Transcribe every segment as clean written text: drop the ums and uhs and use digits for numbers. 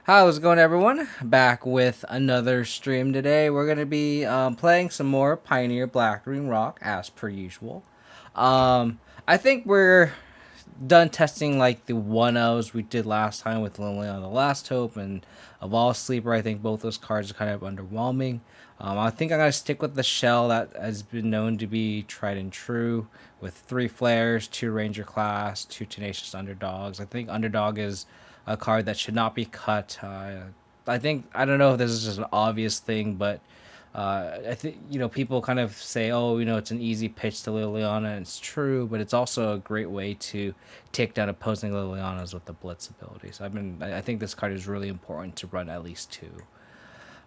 How's it going, everyone? Back with another stream today. We're going to be playing some more Pioneer Black Green Rock as per usual. I think we're done testing like the 1-0s we did last time with Lonely on the Last Hope and Evolve Sleeper. I think both those cards are kind of underwhelming. I think I'm going to stick with the shell that has been known to be tried and true with 3 flares, 2 Ranger class, 2 Tenacious Underdogs. I think Underdog is a card that should not be cut. I think, I don't know if this is just an obvious thing, but I think people kind of say, "Oh, it's an easy pitch to Liliana," and it's true, but it's also a great way to take down opposing Lilianas with the Blitz ability. So I think this card is really important to run at least two.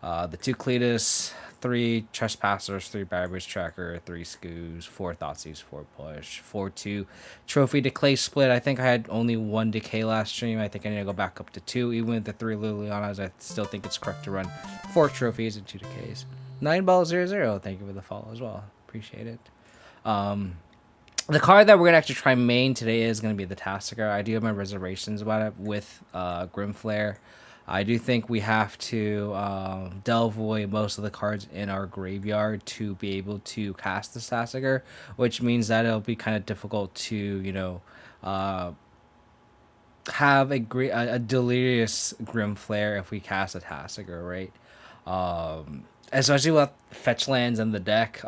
The 2 Cletus, 3 Trespassers, 3 Barber's Tracker, 3 Scoos, 4 Thoughtseize, 4 Push, 4-2 Trophy Decay split. I think I had only 1 Decay last stream. I think I need to go back up to 2. Even with the 3 Lilianas, I still think it's correct to run 4 trophies and 2 Decays. 9Ball00, thank you for the follow as well. Appreciate it. The card that we're going to actually try main today is going to be the Tasigur. I do have my reservations about it with Grimflare. I do think we have to delve away most of the cards in our graveyard to be able to cast the Tasigur, which means that it'll be kind of difficult to, have a delirious Grimflare if we cast a Tasigur, right? Especially with fetch lands in the deck.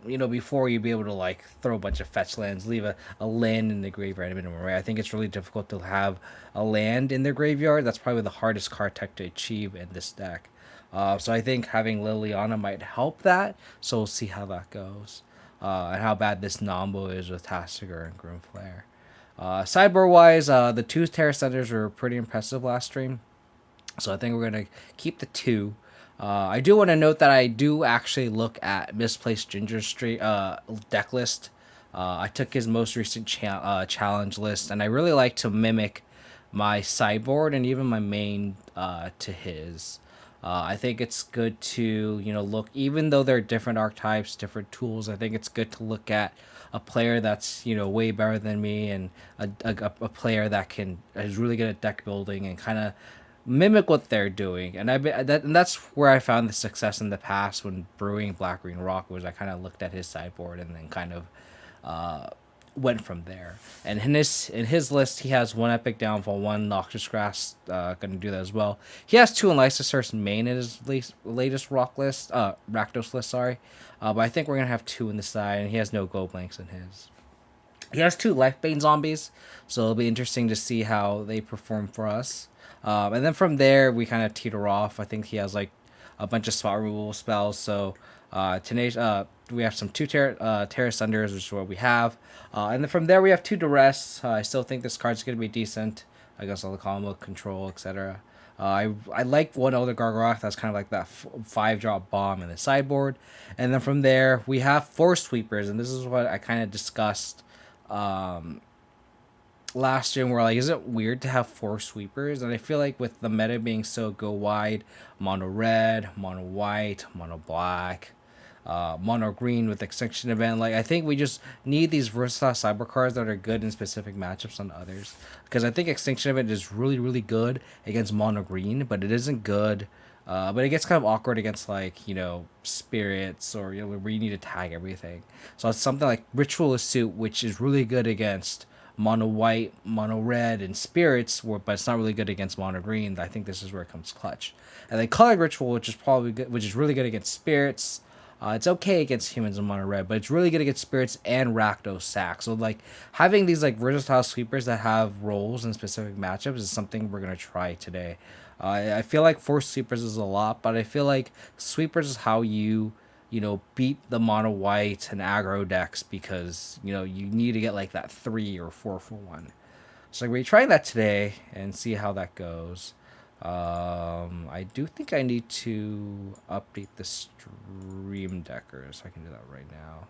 Before you'd be able to like throw a bunch of fetch lands, leave a land in the graveyard minimum, right? I think it's really difficult to have a land in the graveyard. That's probably the hardest card tech to achieve in this deck. So I think having Liliana might help that. So we'll see how that goes. And how bad this Nombo is with Tasigur and Grimflare. Sideboard wise, the 2 Terra Centers were pretty impressive last stream. So I think we're going to keep the 2. I do want to note that I do actually look at Misplaced Ginger Street deck list. I took his most recent challenge list, and I really like to mimic my sideboard and even my main to his. I think it's good to look, even though they're different archetypes, different tools. I think it's good to look at a player that's way better than me, and a player that is really good at deck building and kind of mimic what they're doing. And and that's where I found the success in the past when brewing Black Green Rock, was I kind of looked at his sideboard and then kind of went from there. And in his list, he has 1 Epic Downfall, 1 Noxious Grass, gonna do that as well. He has 2 Enlicesaurus main in his latest rock list, Rakdos list, sorry. But I think we're gonna have 2 in the side, and he has no Go Blanks in his. He has 2 Lifebane zombies, so it'll be interesting to see how they perform for us. And then from there, we kind of teeter off. I think he has like a bunch of spot removal spells. So we have some 2 Terra Sunders, which is what we have. And then from there, we have 2 Duress. I still think this card's going to be decent. I guess I'll call him control, etc. I like 1 Elder Gargaroth. That's kind of like that 5-drop bomb in the sideboard. And then from there, we have 4 Sweepers. And this is what I kind of discussed last year, we're like, is it weird to have 4 Sweepers? And I feel like with the meta being so go wide, mono red, mono white, mono black, mono green with Extinction Event, like I think we just need these versatile cyber cards that are good in specific matchups on others. Because I think Extinction Event is really, really good against mono green, but it isn't good. But it gets kind of awkward against like spirits, or where you need to tag everything. So it's something like Ritualist Suit, which is really good against mono white, mono red, and spirits, but it's not really good against mono green. I think this is where it comes clutch. And then Colored Ritual, which is probably good, which is really good against spirits. It's okay against humans and mono red, but it's really good against spirits and Rakdos Sack. So like having these like versatile sweepers that have roles in specific matchups is something we're gonna try today. I feel like 4 Sweepers is a lot, but I feel like sweepers is how you beat the mono white and aggro decks, because you need to get like that 3 or 4 for 1. So we're trying that today and see how that goes. I do think I need to update the stream decker, so I can do that right now.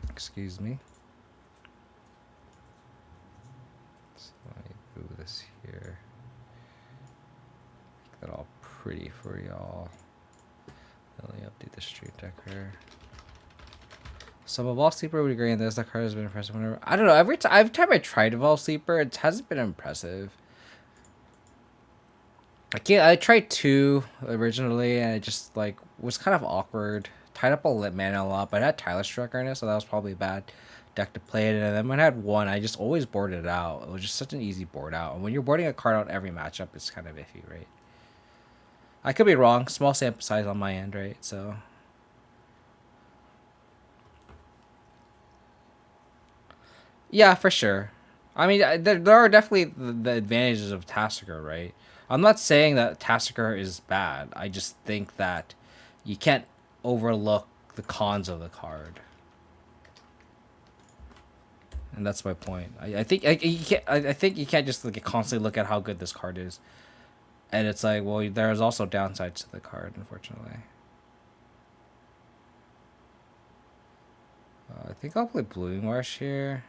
Excuse me. So let me move this here. Make that all pretty for y'all. Let me update the stream decker. So Evolve Sleeper would agree on this. That card has been impressive whenever. I don't know. Every time I tried Evolve Sleeper, it hasn't been impressive. I tried two originally, and it just like was kind of awkward. Tied up a lit mana a lot, but it had Tyler Strucker in it, so that was probably a bad deck to play it. And then when I had one, I just always boarded it out. It was just such an easy board out. And when you're boarding a card out every matchup, it's kind of iffy, right? I could be wrong. Small sample size on my end, right? So yeah, for sure. I mean, there are definitely the advantages of Tasigur, right? I'm not saying that Tasigur is bad. I just think that you can't overlook the cons of the card, and that's my point. I think you can't. I think you can't just like constantly look at how good this card is, and it's like, well, there's also downsides to the card, unfortunately. I think I'll play Blue Marsh here.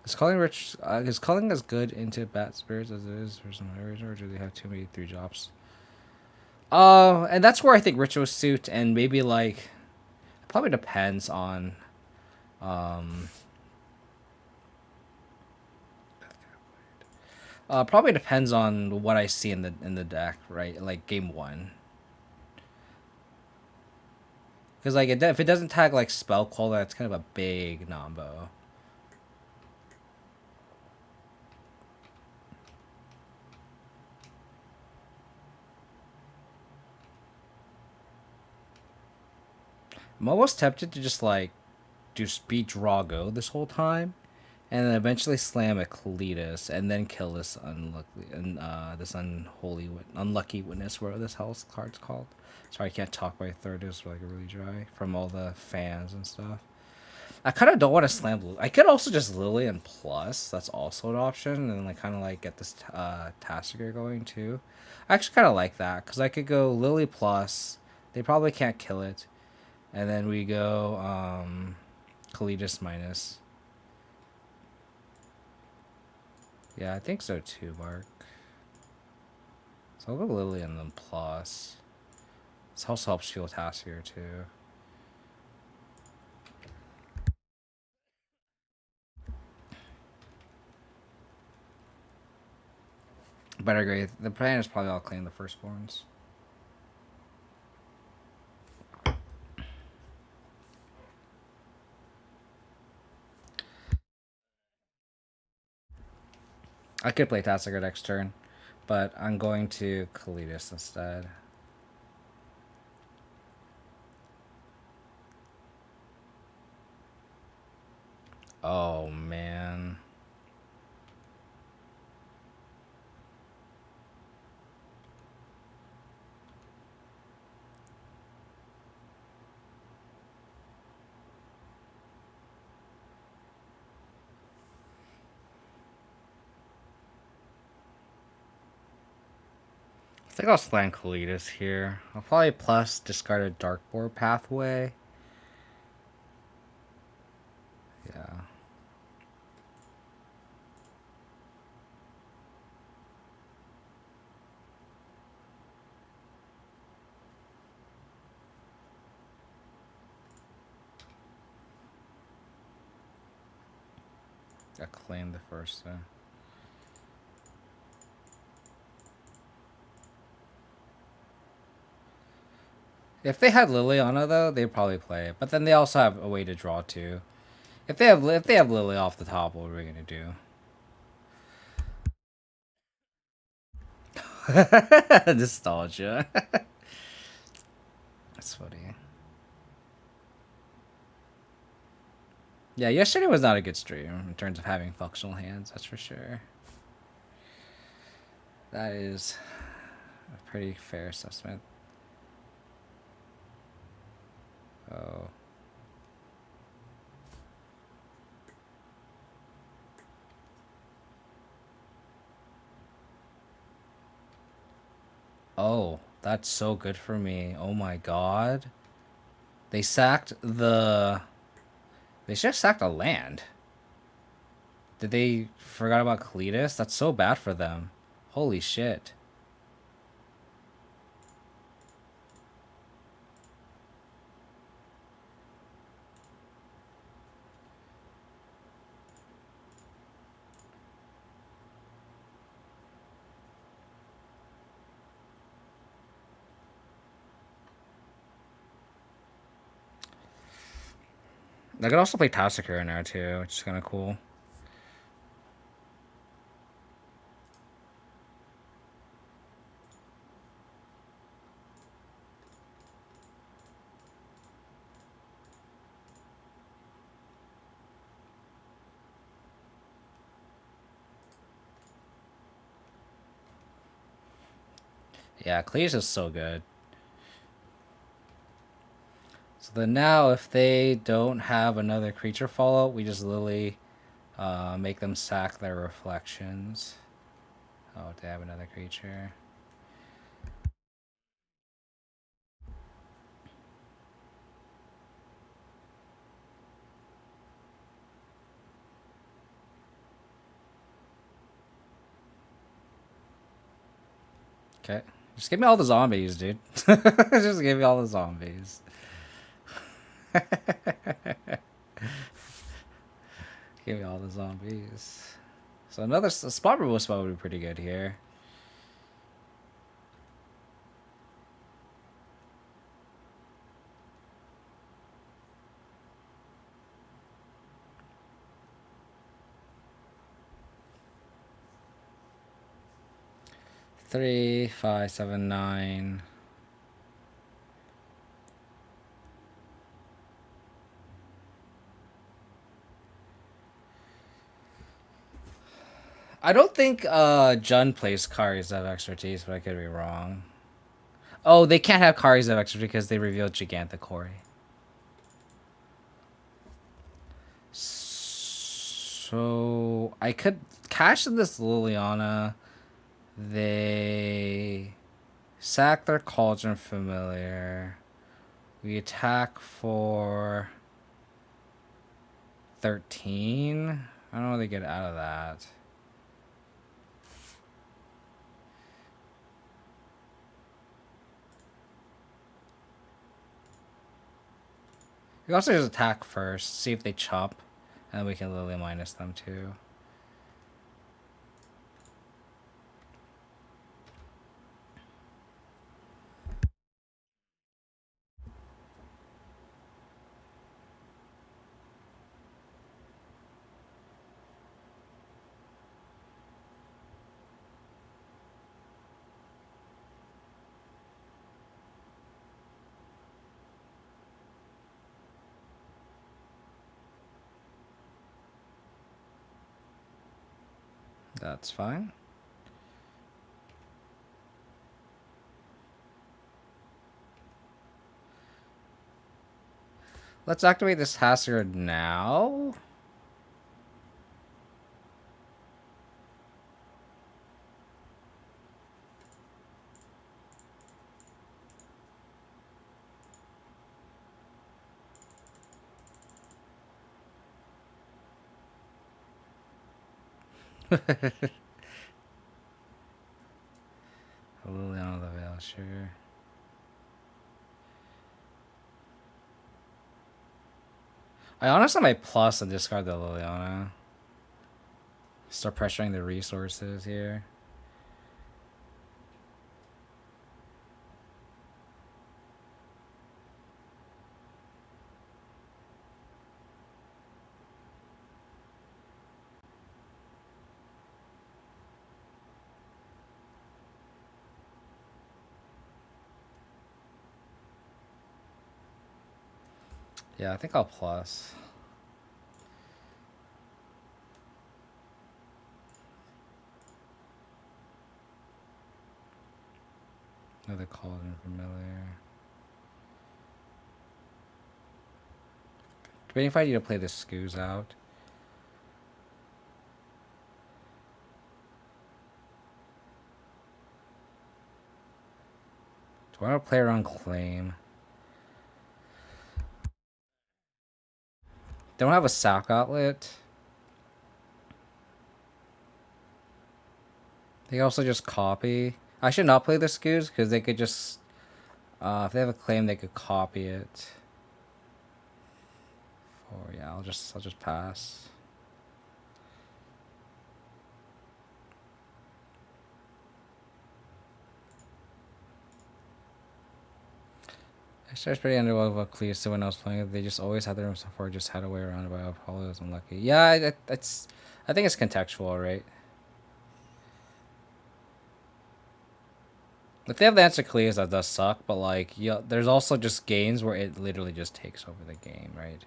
Is calling as good into Bat Spirits as it is for some areas, or do they have too many 3 drops? And that's where I think Ritual Suit and maybe like probably depends on um probably depends on what I see in the deck, right? Like game one. Because like if it doesn't tag like Spell Caller, that's kind of a big nombo. I'm almost tempted to just like do speed draw go this whole time, and then eventually slam a Cletus, and then kill this unlucky and this unlucky witness, whatever this house card's called. Sorry, I can't talk. My throat is like really dry from all the fans and stuff. I kind of don't want to slam. I could also just Lillian plus. That's also an option, and like kind of like get this Tasigur going too. I actually kind of like that because I could go Lily plus. They probably can't kill it, and then we go Kalidas minus. Yeah, I think so too, Mark. So I'll go Lily and then plus. This also helps fuel Tasigur too. But I agree. The plan is probably all claim the firstborns. I could play Tasigur next turn, but I'm going to Kalidas instead. Oh man. I think I'll slam Kalidas here. I'll probably plus discard a Darkboard pathway. Yeah. I claim the first. If they had Liliana though, they'd probably play it. But then they also have a way to draw too. If they have Lily off the top, what are we gonna do? Nostalgia. That's funny. Yeah, yesterday was not a good stream in terms of having functional hands. That's for sure. That is a pretty fair assessment. Oh. Oh, that's so good for me. Oh my god. They sacked the. They should have sacked a land. Did they forgot about Cletus? That's so bad for them. Holy shit. I could also play Tasigur in there too, which is kind of cool. Yeah, Cleese is so good. So then now, if they don't have another creature follow, we just literally make them sack their reflections. Oh, they have another creature. Okay. Just give me all the zombies, dude. Just give me all the zombies. Give me all the zombies. So another spot removal spell would be pretty good here. Three, five, seven, nine. I don't think Jun plays cards of expertise, but I could be wrong. Oh, they can't have cards of expertise because they revealed Gigantic. So I could cash in this Liliana. They sack their Cauldron Familiar. We attack for 13. I don't know what they get out of that. We also just attack first, see if they chop, and we can literally minus them too. That's fine. Let's activate this Tasigur now. Liliana the Veil, sure. I honestly might plus and discard the Liliana. Start pressuring the resources here. Yeah, I think I'll plus. Another Cauldron Familiar. Debating if I need to play the Scoos out. Do I want to play around Claim? They don't have a Sack Outlet. They can also just copy. I should not play the Scoos because they could just... if they have a claim, they could copy it. Or yeah, I'll just pass. I started pretty underwhelmed about Clear, so when I was playing it, they just always had their own stuff or just had a way around it, but I probably was unlucky. Yeah, that's. I think it's contextual, right? If they have the answer clears, that does suck, but like, yeah, there's also just games where it literally just takes over the game, right?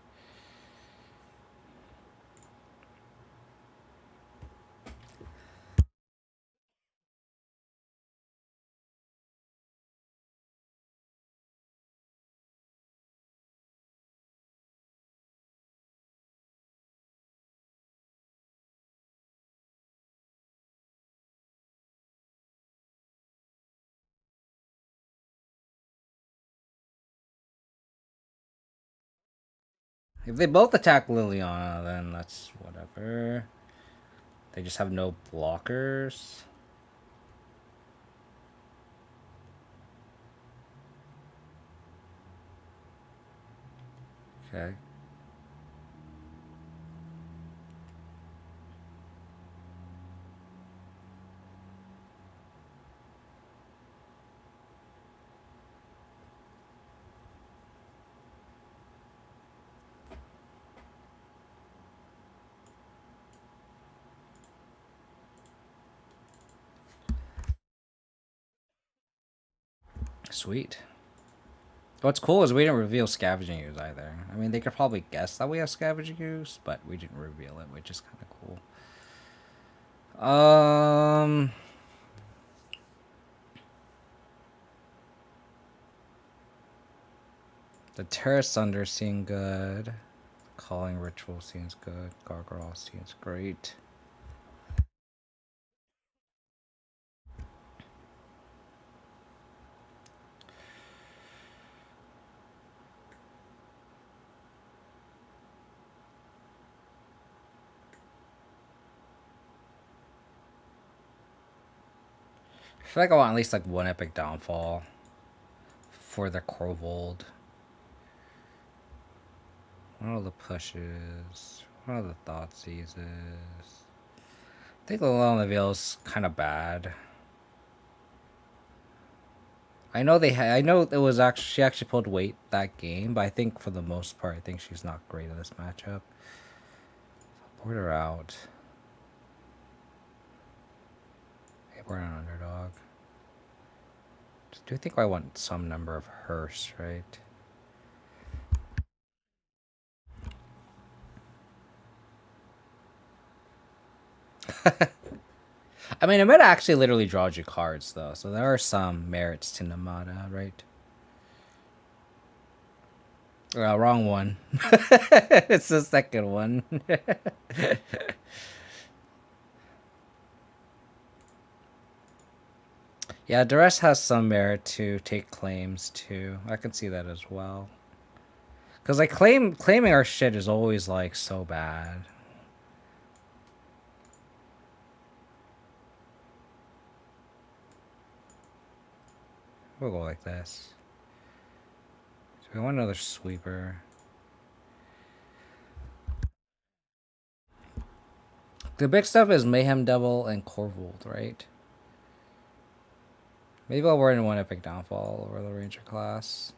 If they both attack Liliana, then that's whatever. They just have no blockers. Okay. Sweet. What's cool is we didn't reveal scavenging ooze either. I mean, they could probably guess that we have scavenging ooze, but we didn't reveal it, which is kind of cool. The Terra Sunder seems good. Calling Ritual seems good. Gargoyle seems great. I feel like I want at least like one epic downfall for the Corvold. What are the pushes? What are the thought seizes? I think the Alone the Veil is kind of bad. I know I know it was actually she actually pulled weight that game, but I think for the most part, I think she's not great in this matchup. Board her out. Hey, we're an underdog. Do you think I want some number of Hearse, right? I mean, it might actually literally draw you cards, though, so there are some merits to Namada, right? Wrong one. It's the second one. Yeah, Duress has some merit to take claims, too. I can see that as well. Because, like, claiming our shit is always, like, so bad. We'll go like this. So we want another sweeper. The big stuff is Mayhem Devil and Corvold, right? Maybe I'll wear in one epic downfall over the Ranger class.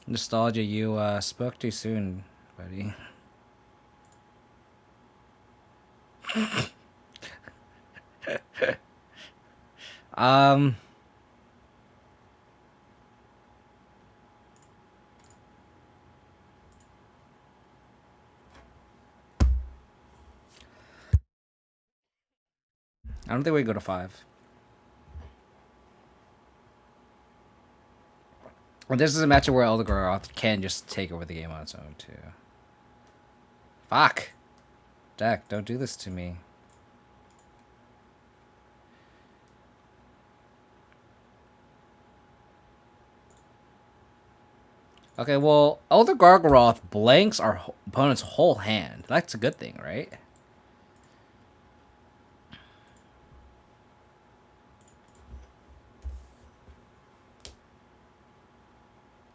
Nostalgia, you spoke too soon, buddy. um, I don't think we go to 5. Well, this is a matchup where Eldegaroth can just take over the game on its own, too. Fuck! Jack, don't do this to me. Okay, well, Elder Gargaroth blanks our opponent's whole hand. That's a good thing, right?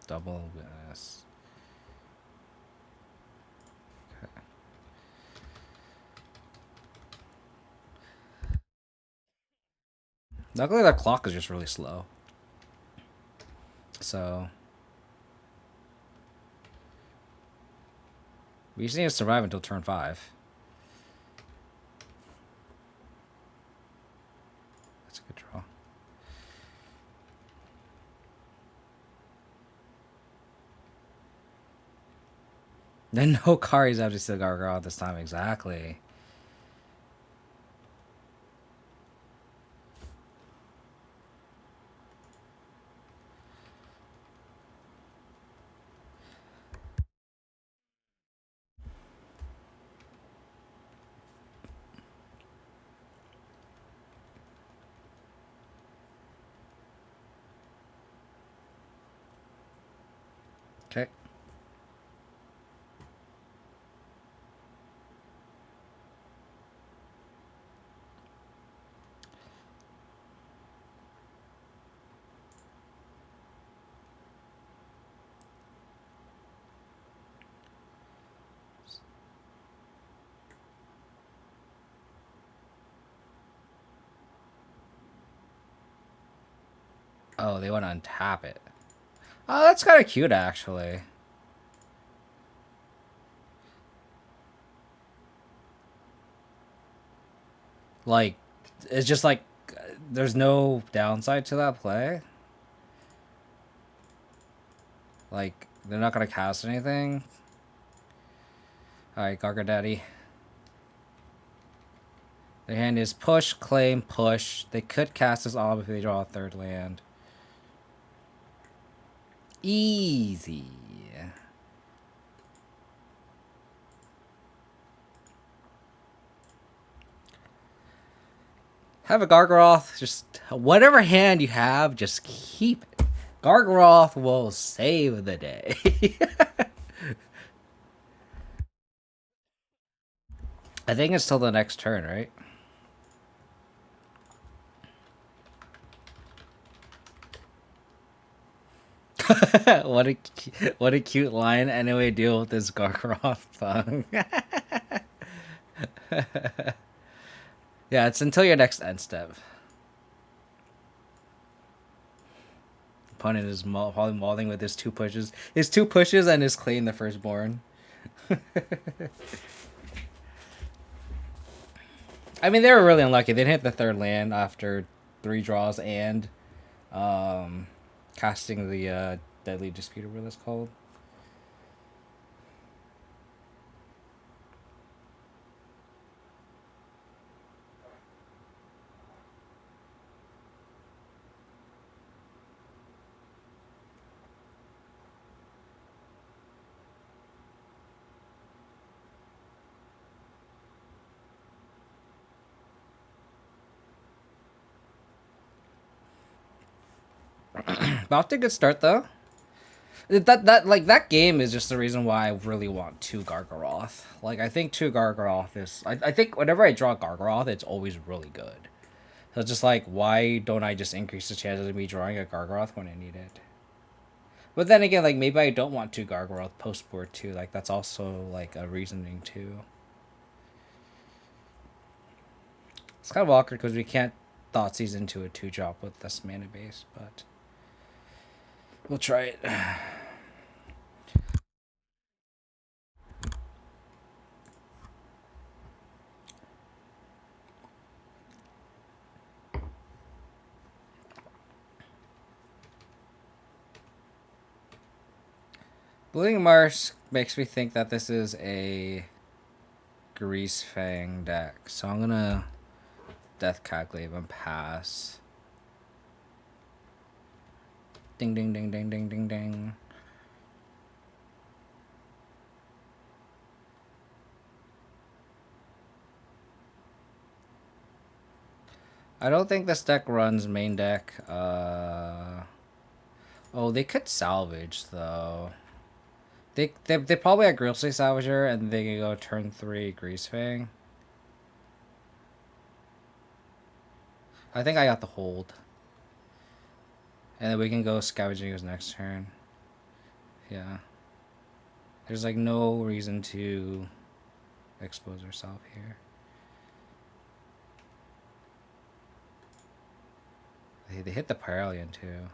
Double S. Luckily, that clock is just really slow. So we just need to survive until turn 5. That's a good draw. Then no Kari's out to still Gargoyle this time, exactly. Okay. Oh, they want to untap it. Oh, that's kind of cute, actually. Like, it's just like there's no downside to that play. Like, they're not gonna cast anything. All right, Garga Daddy. Their hand is push, claim, push. They could cast this off if they draw a third land. Easy. Have a Gargaroth. Just whatever hand you have, just keep it. Gargaroth will save the day. I think it's till the next turn, right? what a cute line. Anyway, deal with this Gargaroth tongue. Yeah, it's until your next end step. Opponent is probably mauling with his 2 pushes. His 2 pushes and his Clayton the Firstborn. I mean, they were really unlucky. They didn't hit the third land after 3 draws and casting the Deadly Dispute, whatever that's called. Off to a good start though. That game is just the reason why I really want 2 Gargaroth. Like I think 2 Gargaroth is I think whenever I draw Gargaroth, it's always really good. So it's just like why don't I just increase the chances of me drawing a Gargaroth when I need it? But then again, like maybe I don't want 2 Gargaroth post board too. Like that's also like a reasoning too. It's kind of awkward because we can't Thoughtseize into a 2-drop with this mana base, but we'll try it. Bleeding Marsh makes me think that this is a Greasefang deck, so I'm gonna Death Calculate and pass. Ding ding ding ding ding ding ding. I don't think this deck runs main deck. Oh, they could salvage though. They probably have Grillsy Salvager and they can go turn 3 Greasefang. I think I got the hold. And then we can go Scavenging his next turn. Yeah. There's like no reason to expose ourselves here. They hit the Paralian too.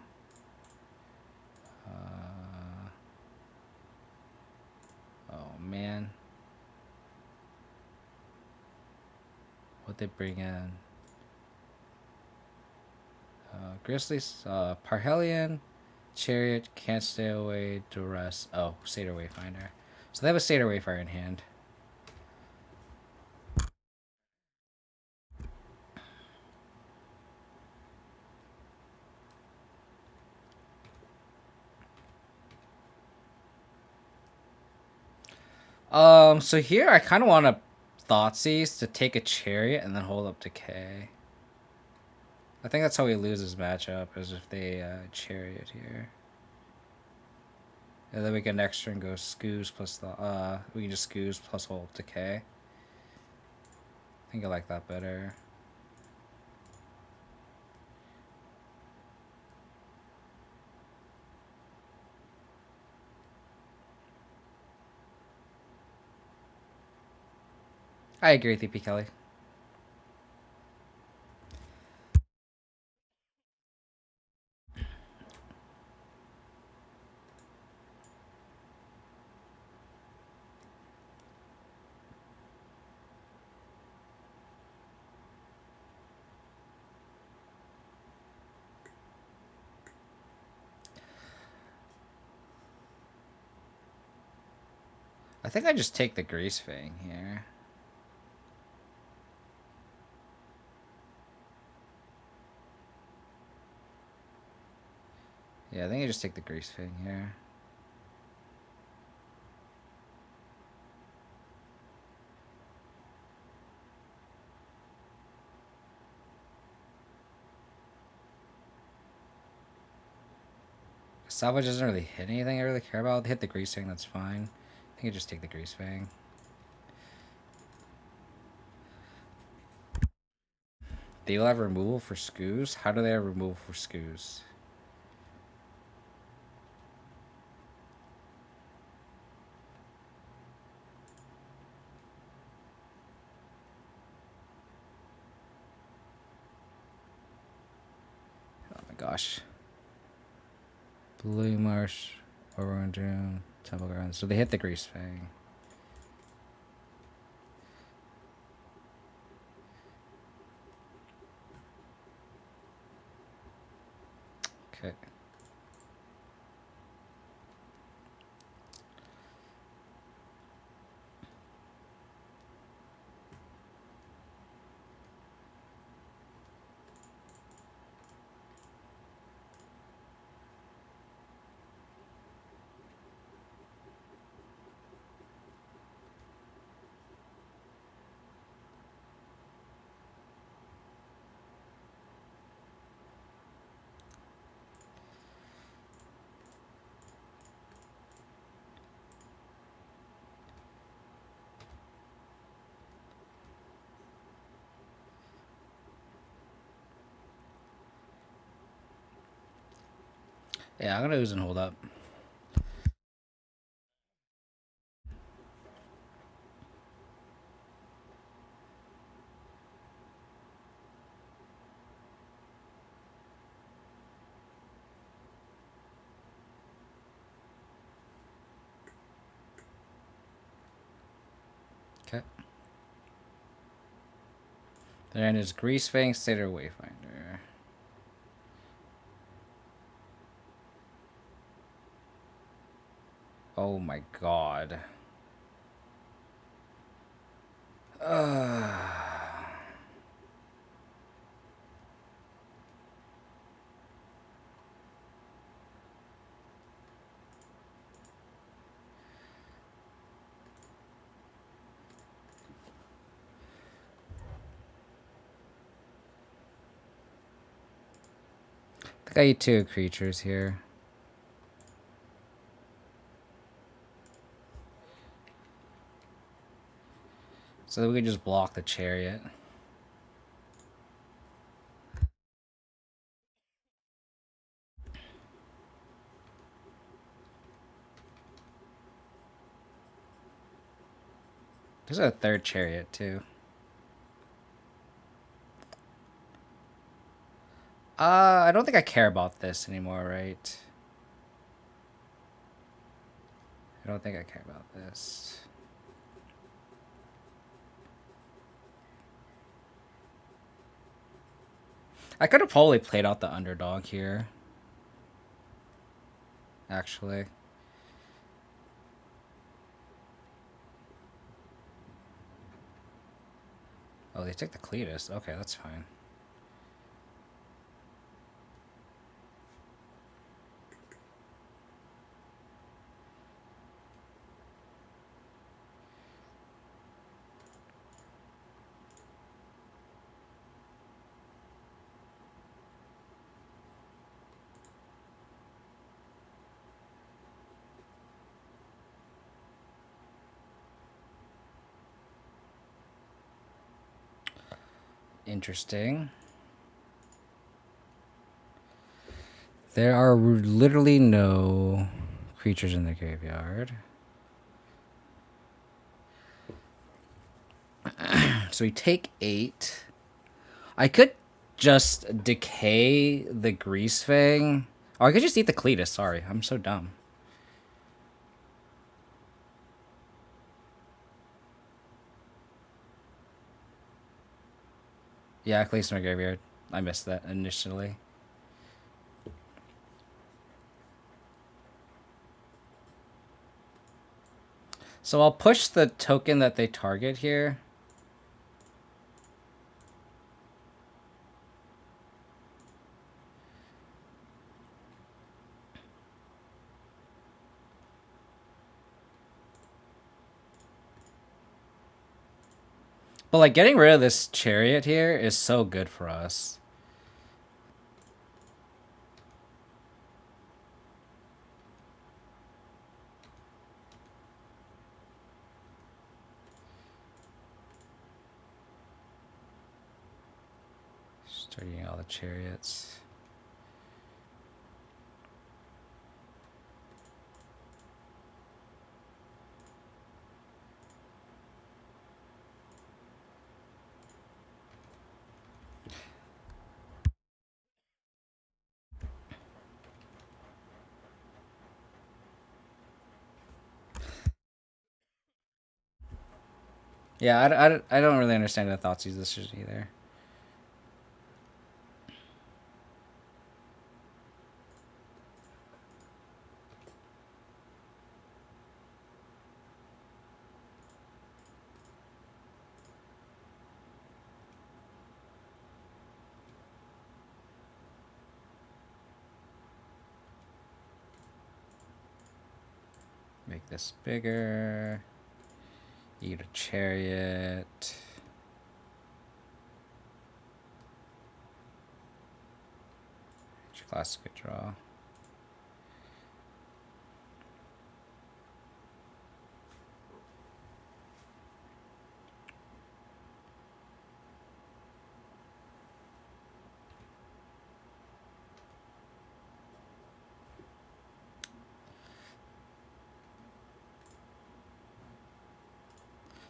Oh man. What they bring in? Grizzlies, Parhelion, Chariot, can't stay away, Duress. Oh, Satyr Wayfinder. So they have a Satyr Wayfinder in hand. So here I kind of want to Thoughtseize to take a Chariot and then hold up to K. I think that's how we lose this matchup, is if they Chariot here. And then we can extra and go Scoos plus the, we can just Scoos plus hold up to K. I think I like that better. I agree with you, P. Kelly. I think I just take the Greasefang here. Yeah, I think I just take the Greasefang here. Salvage doesn't really hit anything I really care about. They hit the Greasefang, that's fine. I think I just take the Greasefang. They will have removal for Scoos? How do they have removal for Scoos? Oh my gosh. Blue Marsh, Overrun Doom, Temple Grounds. So they hit the Greasefang. Okay. Yeah, I'm gonna ooze and hold up. Okay. Then is Greasefang, Satyr Wayfinder. Oh my god. I think I eat two creatures here. So that we can just block the Chariot. There's a third chariot too. I don't think I care about this anymore, right? I don't think I care about this. I could have probably played out the underdog here. Actually. Oh, they took the Cletus. Okay, that's fine. Interesting. There are literally no creatures in the graveyard. So we take 8. I could just decay the Greasefang. Or I could just eat the Cletus. Sorry, I'm so dumb. Yeah, Cletus in my graveyard. I missed that initially. So I'll push the token that they target here. But like getting rid of this chariot here is so good for us. Starting all the chariots. Yeah, I don't really understand the thoughts use this either. Make this bigger. Eat a chariot. Classic draw.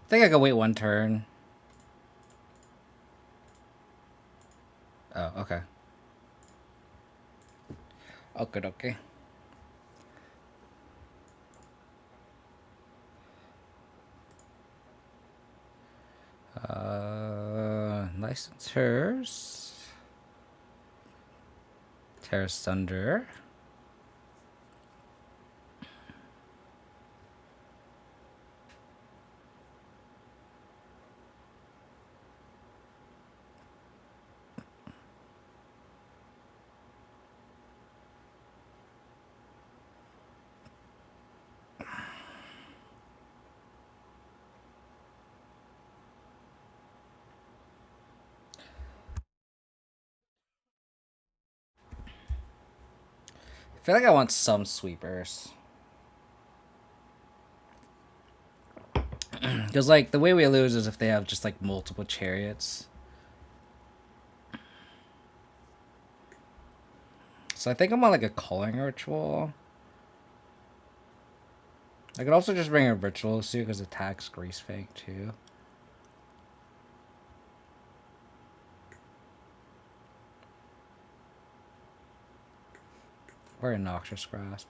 I think I could wait one turn. Oh, okay. Okay. Licensors. Terra Thunder. I feel like I want some sweepers. Because, like, the way we lose is if they have just, like, multiple chariots. So I think I'm on, like, a culling ritual. I could also just bring a ritual suit because it attacks Greasefang too. Or a Noxious Grasp.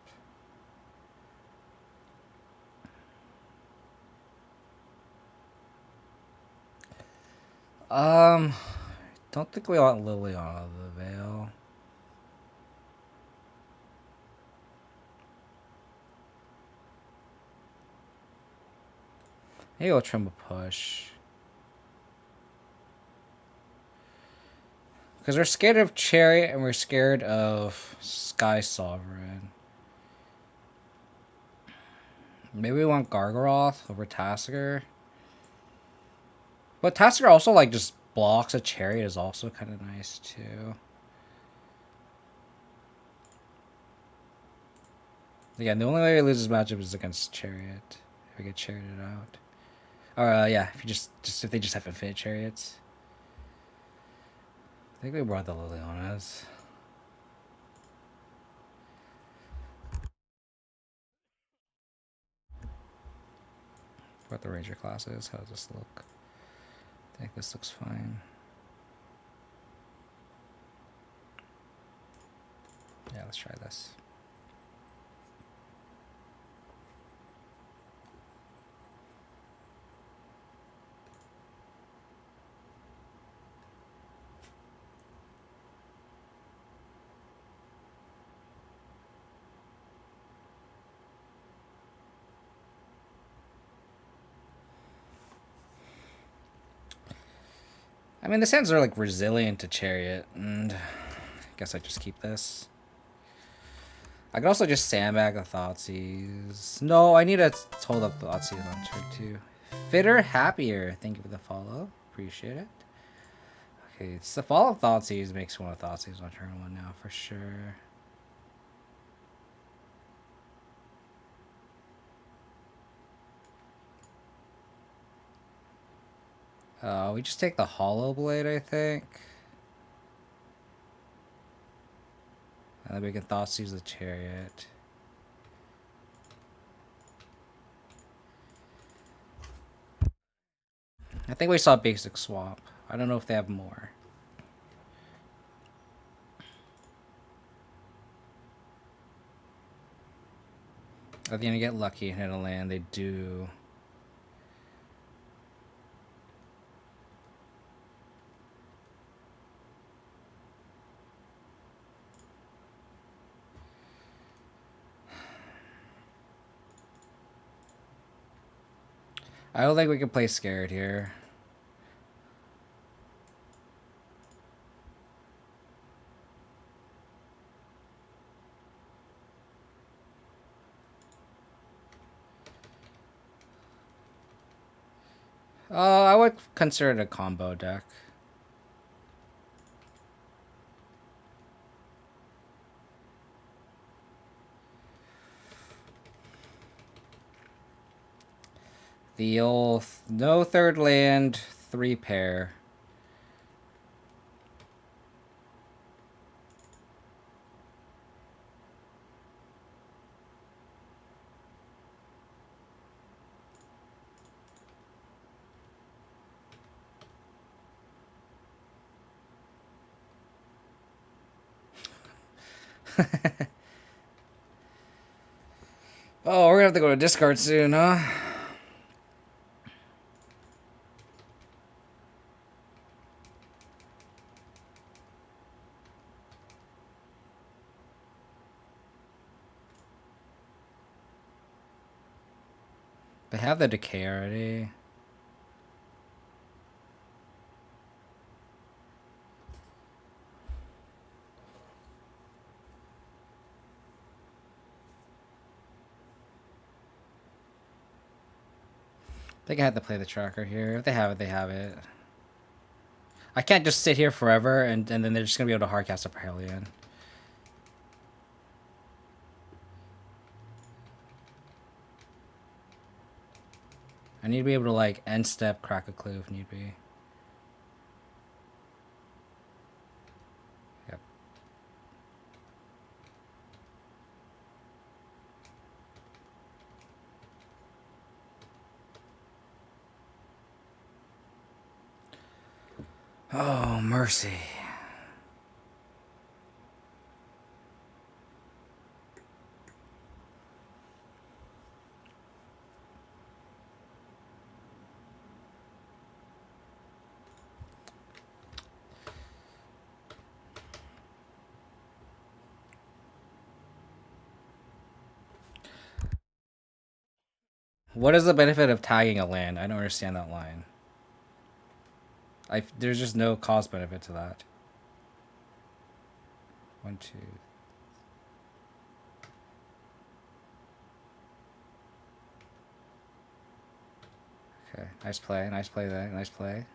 Don't think we want Lily on the Veil. Maybe we'll trim a push. Because we're scared of Chariot and we're scared of Sky Sovereign. Maybe we want Gargaroth over Tasigur. But Tasigur also like just blocks a Chariot is also kind of nice too. Again, the only way we lose this matchup is against Chariot. If we get Charioted out. Or yeah, if you if they just have infinite Chariots. I think we brought the Lilianas. What the Ranger class is. How does this look? I think this looks fine. Yeah, let's try this. I mean, the sands are like resilient to Chariot, and I guess I just keep this. I could also just sandbag the Thoughtseize. No, I need to hold up the Thoughtseize on turn 2. Fitter Happier. Thank you for the follow. Appreciate it. Okay, it's the fall of Thoughtseize makes one of Thoughtseize on turn 1 now for sure. We just take the Hollow Blade, I think. And then we can Thoughtseize the Chariot. I think we saw basic swap. I don't know if they have more. Are they gonna get lucky and hit a land? They do. I don't think we can play scared here. I would consider it a combo deck. The old no third land, 3 pair. Oh, we're gonna have to go to discard soon, huh? They have the decay already. I think I have to play the tracker here. If they have it, they have it. I can't just sit here forever and then they're just gonna be able to hardcast a Parhelion. I need to be able to like end step crack a clue if need be. Yep. Oh, mercy. What is the benefit of tagging a land? I don't understand that line. There's just no cost benefit to that. 1, 2. Okay, nice play, nice play there, nice play.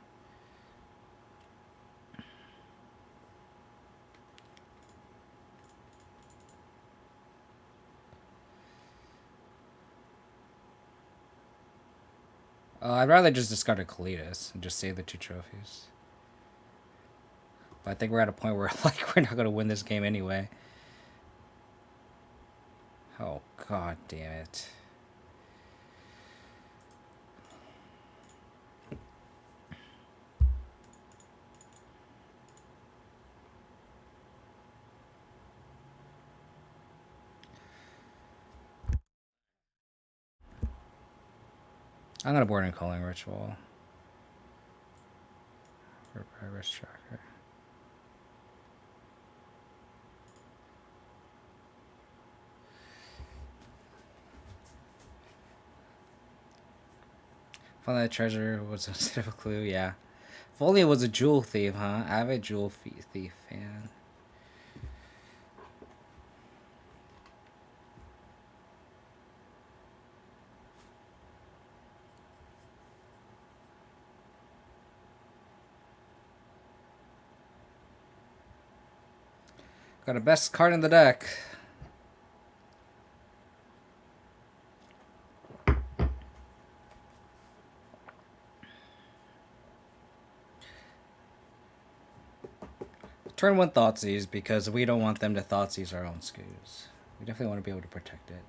I'd rather just discard a Kalidas and just save the 2 trophies. But I think we're at a point where like we're not gonna win this game anyway. Oh god damn it. I'm gonna board in Calling Ritual. For progress tracker. Find that treasure was instead of a clue, yeah. If only it was a jewel thief, huh? Avid jewel thief fan. Got a best card in the deck. Turn 1 Thoughtseize because we don't want them to Thoughtseize our own scoos. We definitely want to be able to protect it.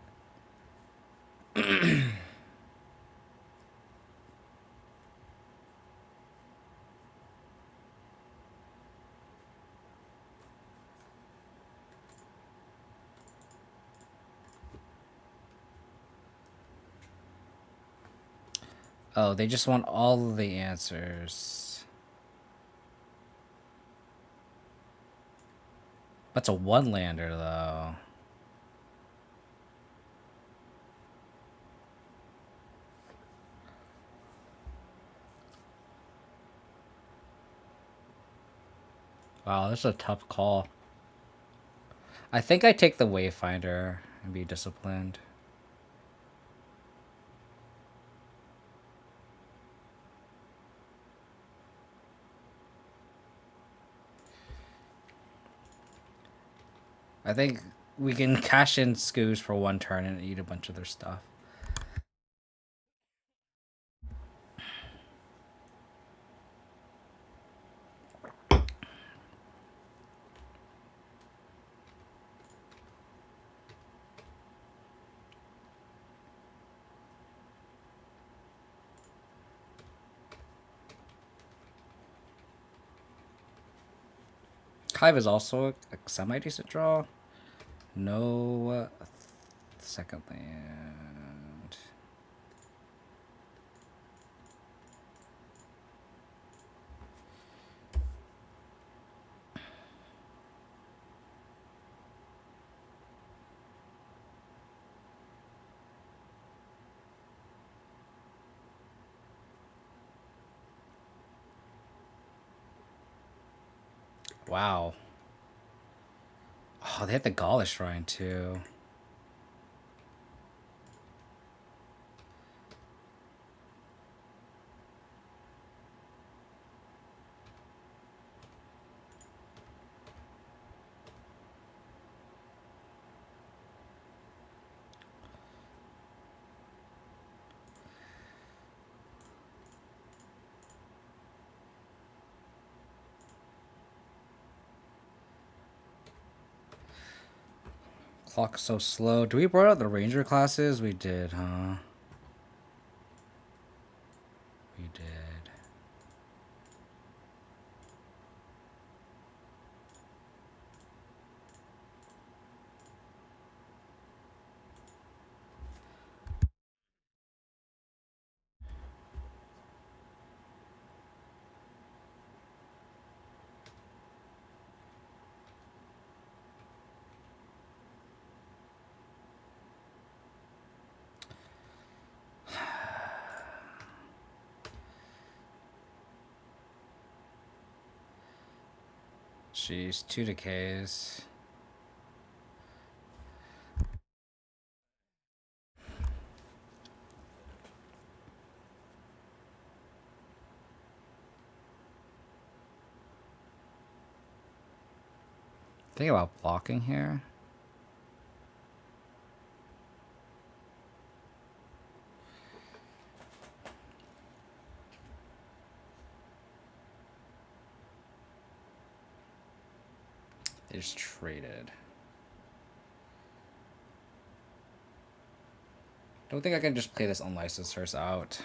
Oh, they just want all of the answers. That's a 1-lander, though. Wow, this is a tough call. I think I take the Wayfinder and be disciplined. I think we can cash in scoos for 1 turn and eat a bunch of their stuff. Hive is also a semi-decent draw. No second land. Wow. Oh, they had the Gaulish Shrine too. Clock's so slow. Do we brought out the Ranger classes? We did, huh? We did. jeez, 2 decays. Think about blocking here. They just traded. Don't think I can just play this unlicensed Hearse out.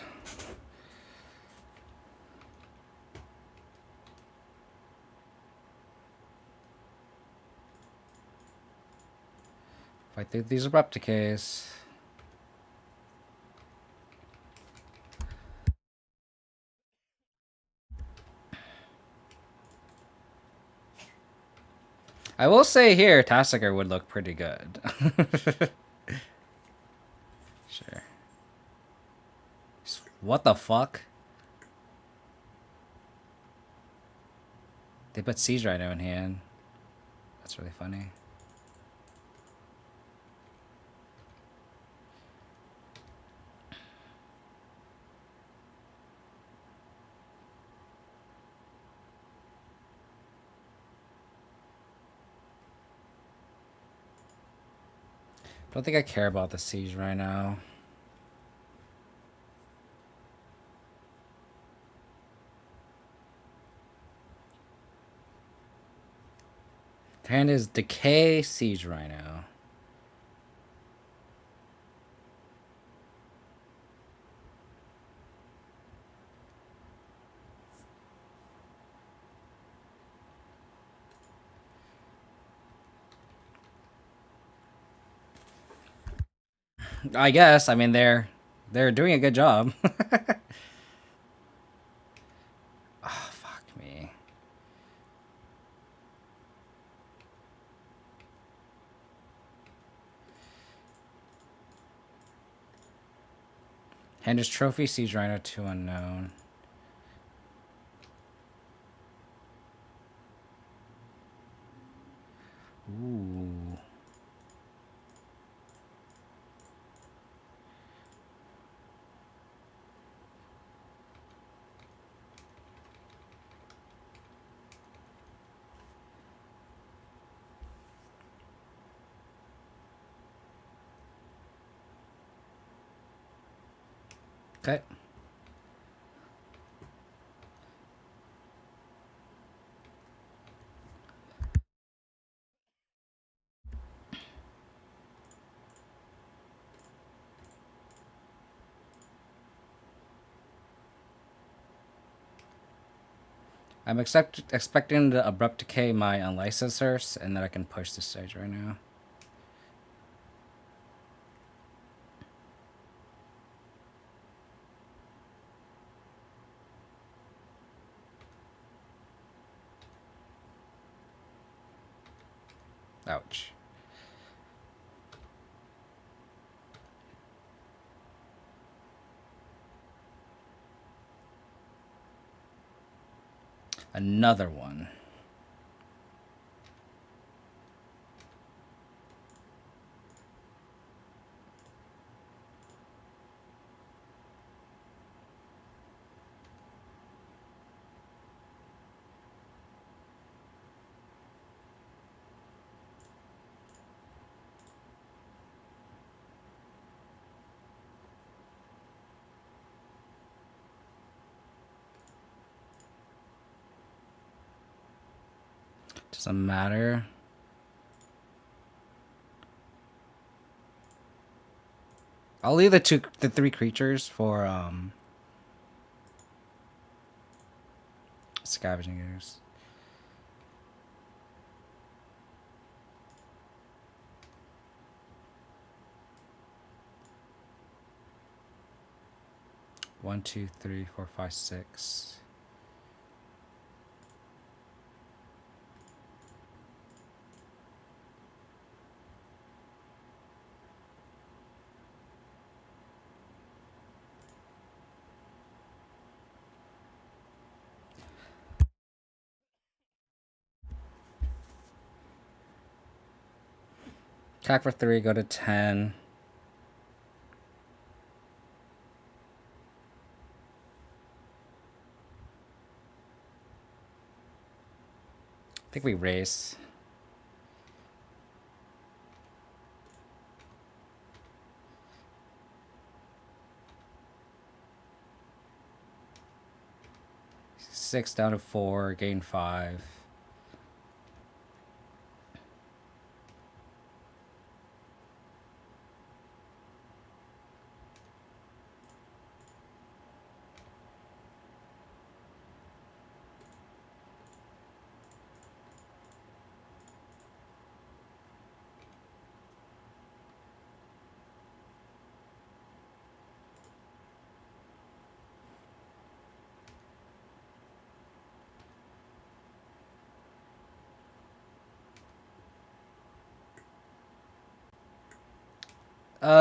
If I think these abrupt decays. I will say here, Tasigur would look pretty good. Sure. What the fuck? They put Siege Rhino in hand. That's really funny. Don't think I care about the Siege right now. Hand is Decay Siege Rhino. I guess. I mean, they're doing a good job. Oh, fuck me. Hand is Trophy Siege Rhino 2 unknown. Ooh. Okay. I'm expecting to abrupt decay my unlicensed Hearse, and then I can push the stage right now. Ouch. Another one. Doesn't matter. I'll leave the 3 creatures for Scavengers. One, two, three, four, five, six. Attack for 3, go to 10. I think we race. Six down to 4, gain 5.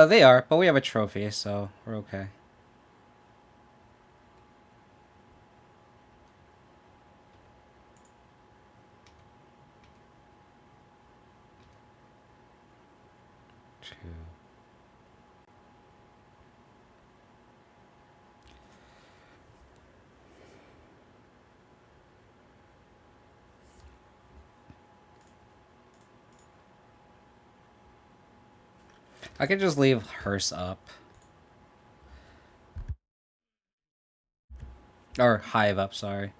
They are, but we have a trophy, so we're okay. Two. I could just leave Hearse up. Or Hive up, sorry.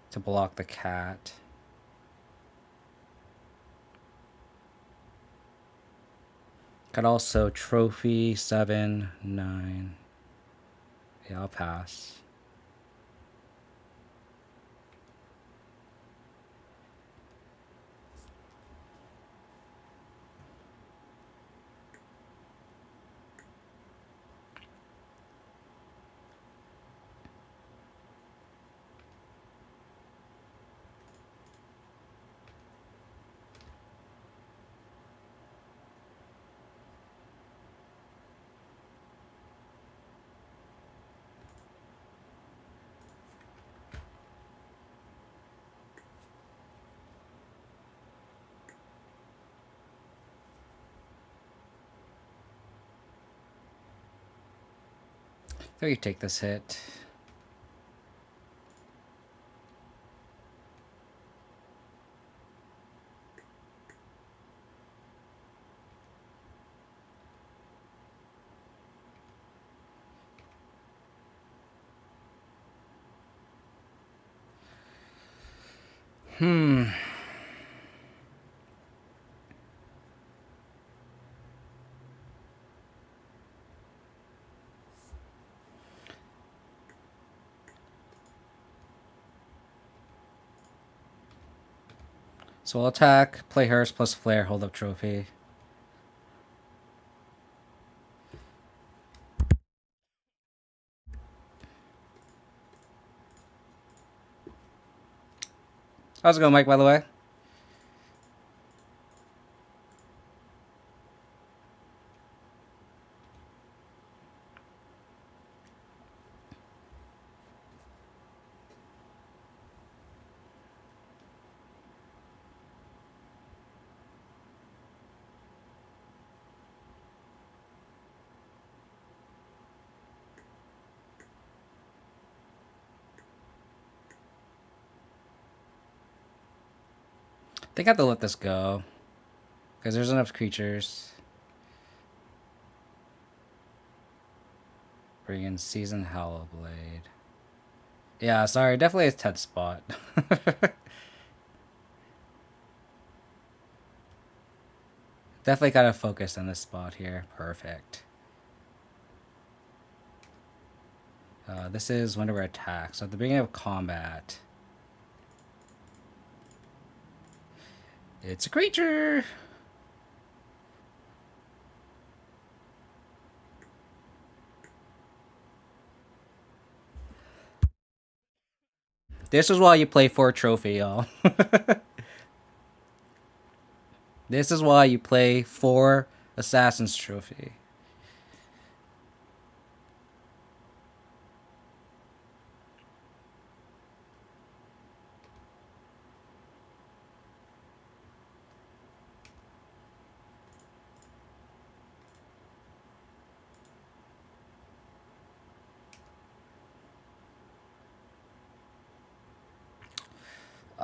To block the cat. Could also trophy 7, 9. Yeah, I'll pass. So you take this hit. So I'll attack, play Hearse plus Flare, hold up trophy. How's it going, Mike, by the way? I think I have to let this go. Because there's enough creatures. Bring in Season Hallowblade. Yeah, sorry, definitely a 10th spot. Definitely gotta focus on this spot here. Perfect. This is whenever attack. So at the beginning of combat, it's a creature. This is why you play for a trophy, y'all. This is why you play for Assassin's Trophy.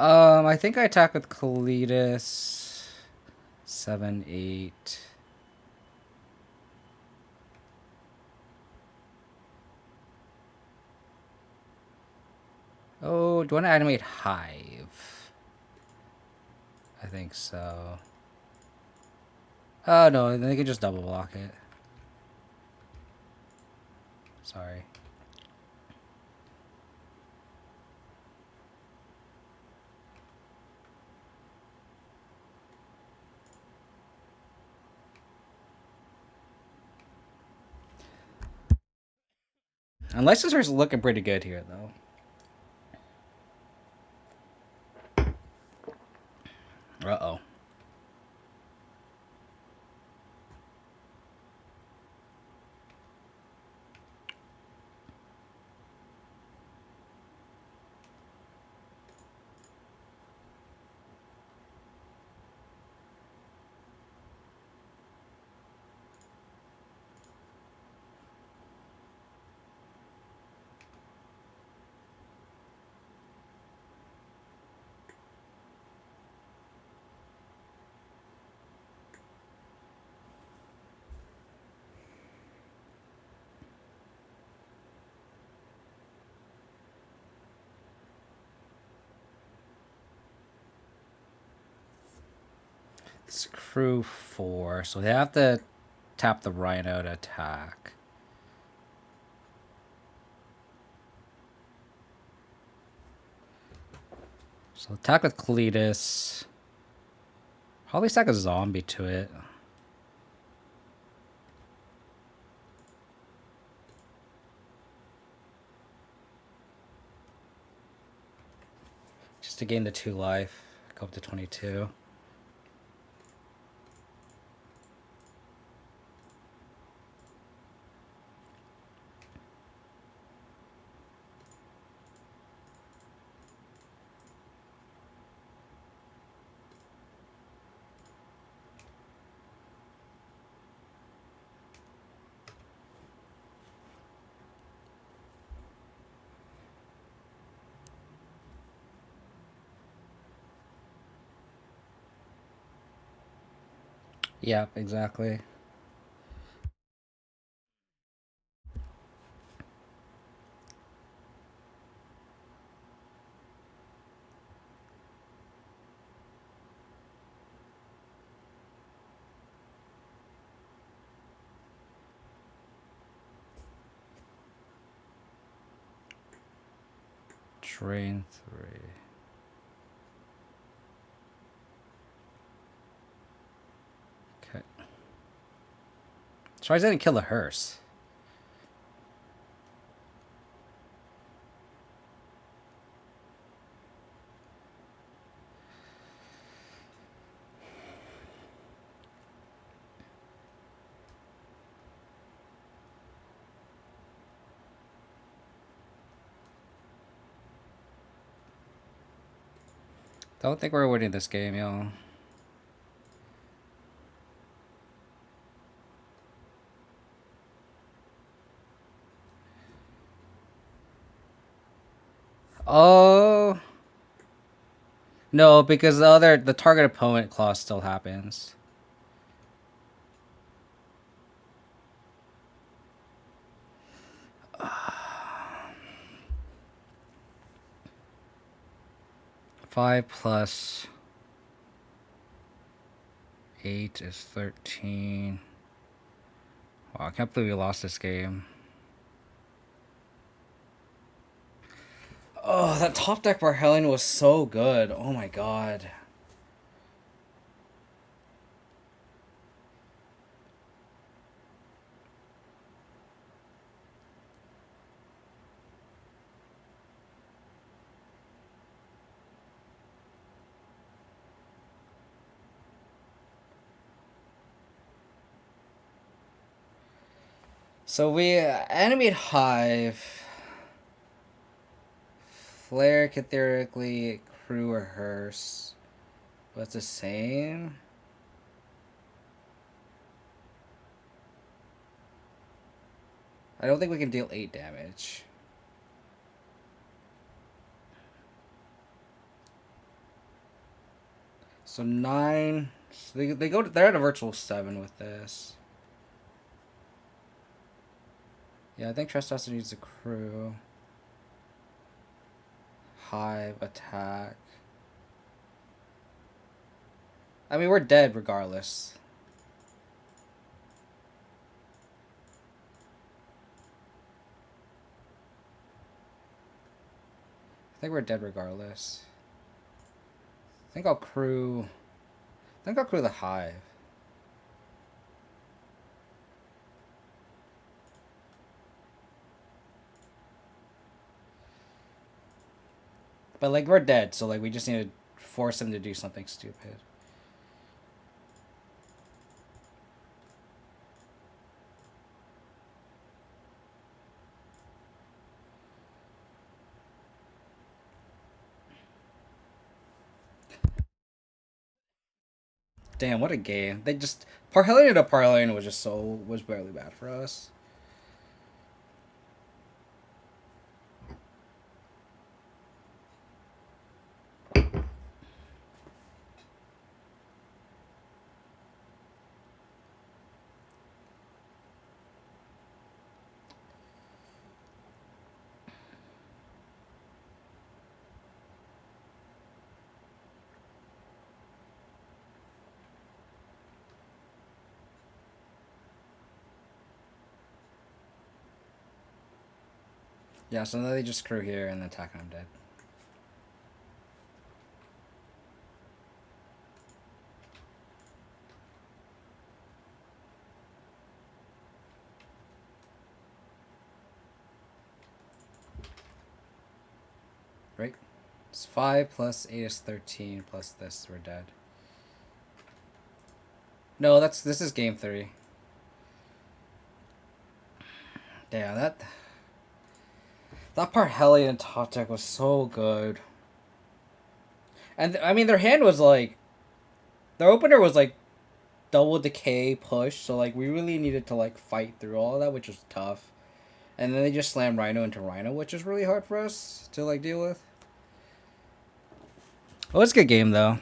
I think I attack with Kalidas. 7, 8. Oh, do you want to animate Hive? I think so. Oh, no, then they can just double block it. Sorry. And Leicester looking pretty good here, though. Uh-oh. It's crew 4, so they have to tap the Rhino to attack. So attack with Cletus. Probably stack a zombie to it. Just to gain the 2 life. Go up to 22. Yep, exactly. Train 3. Okay. So I didn't kill the Hearse. Don't think we're winning this game, y'all. Oh. No, because the target opponent clause still happens. Five plus 8 is 13. Wow, I can't believe we lost this game. Oh, that top deck Barhelion was so good. Oh my god. So we animate Hive. Flare can theoretically crew or Hearse. But it's the same. I don't think we can deal 8 damage. So 9. So they're at a virtual 7 with this. Yeah, I think Trespasser needs a crew. Hive, attack. I mean, we're dead regardless. I think we're dead regardless. I think I'll crew the Hive. But like we're dead, so like we just need to force him to do something stupid. Damn, what a game. They just Parhelion to Parhelion was barely bad for us. Yeah, so now they just crew here and attack and I'm dead. Right? It's 5 plus 8 is 13 plus this, we're dead. No, this is game 3. Yeah, that Parhelion top deck was so good. And I mean their hand was like their opener was like double decay push, so like we really needed to like fight through all of that, which was tough. And then they just slammed Rhino into Rhino, which is really hard for us to like deal with. It was a good game though.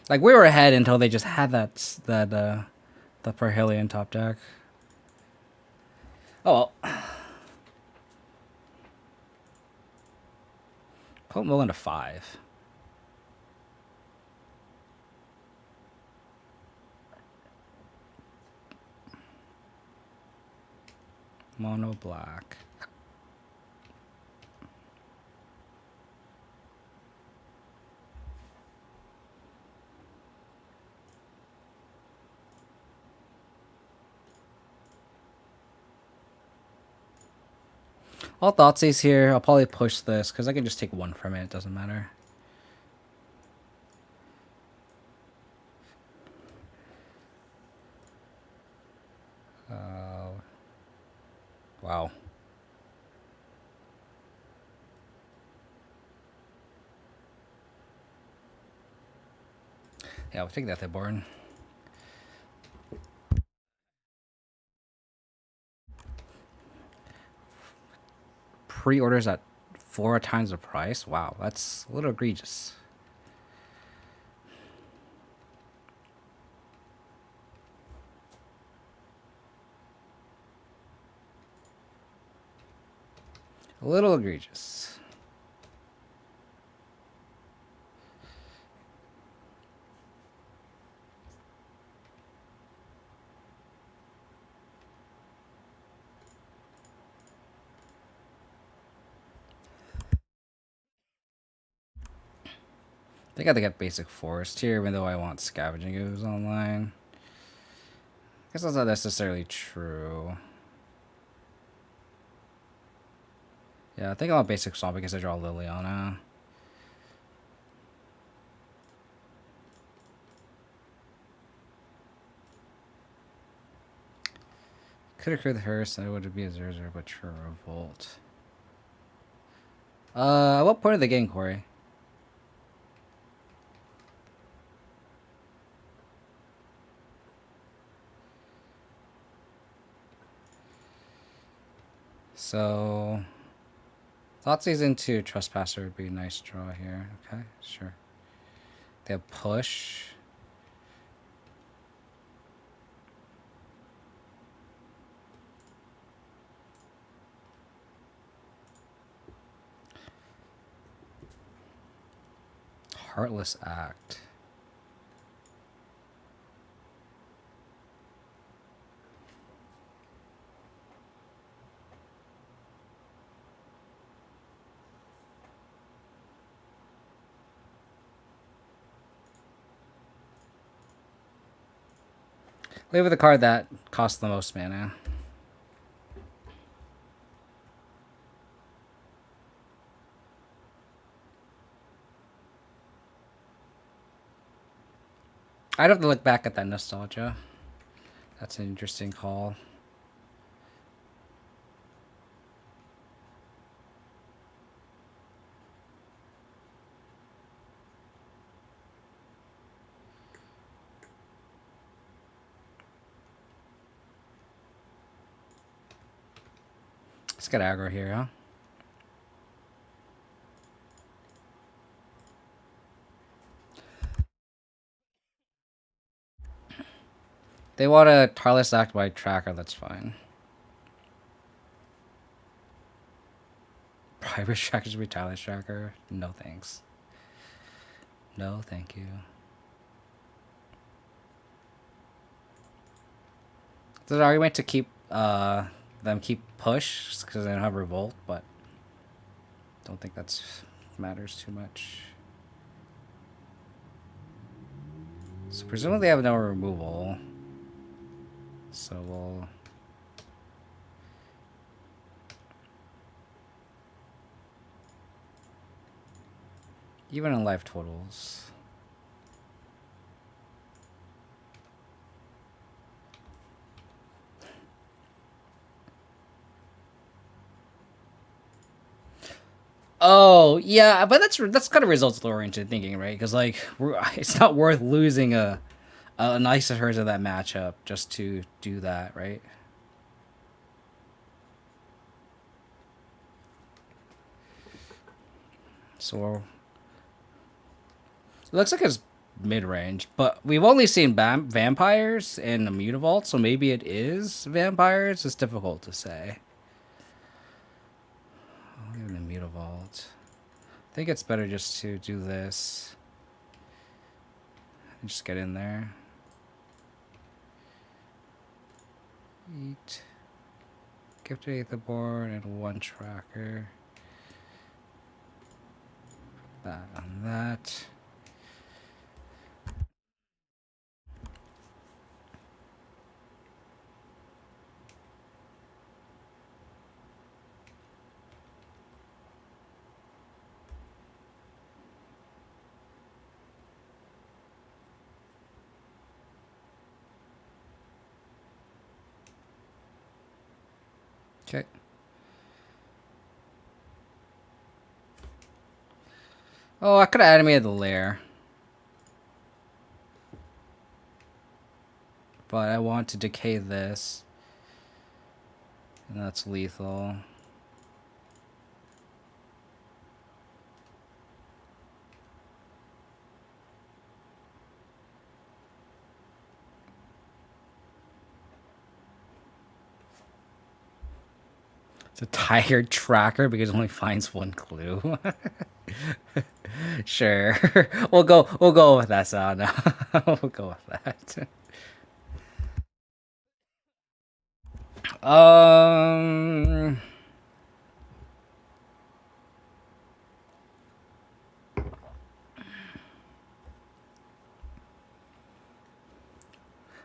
Like we were ahead until they just had the Parhelion top deck. Oh well. Put Mill into 5. Mono black. All Thoughtseize here. I'll probably push this because I can just take 1 from it. It doesn't matter. Wow. Yeah, we'll take that Born. Pre-orders at 4 times the price? Wow, that's a little egregious. A little egregious. I think I have to get basic forest here, even though I want scavenging ooze online. I guess that's not necessarily true. Yeah, I think I want basic swamp because I draw Liliana. Could have created the Hearse and it would be a 0/0, but true revolt. At what point are they getting Corey? So, Thoughtseize into Trespasser would be a nice draw here. Okay, sure. They have push. Heartless Act. Leave with the card that costs the most mana. I'd have to look back at that nostalgia. That's an interesting call. Let's get aggro here, huh? They want a Tarless Act by tracker, that's fine. Private tracker should be Tarless tracker. No thanks. No, thank you. There's an argument to keep them keep push because they don't have revolt, but don't think that's matters too much. So presumably they have no removal. So we'll even in life totals. Oh yeah, but that's kind of results oriented thinking, right? Because like it's not worth losing a nice Hearse of that matchup just to do that, right? So it looks like it's mid-range, but we've only seen vampires in the Mutavault, so maybe it is vampires. It's difficult to say. Oh, even the Mutavault. I think it's better just to do this and just get in there. Eat. Gifted Aetherborn and one tracker. That on that. Okay. Oh, I could have animated the lair. But I want to decay this. And that's lethal. It's a tired tracker because it only finds one clue. Sure. We'll go with that sound now. We'll go with that. Um I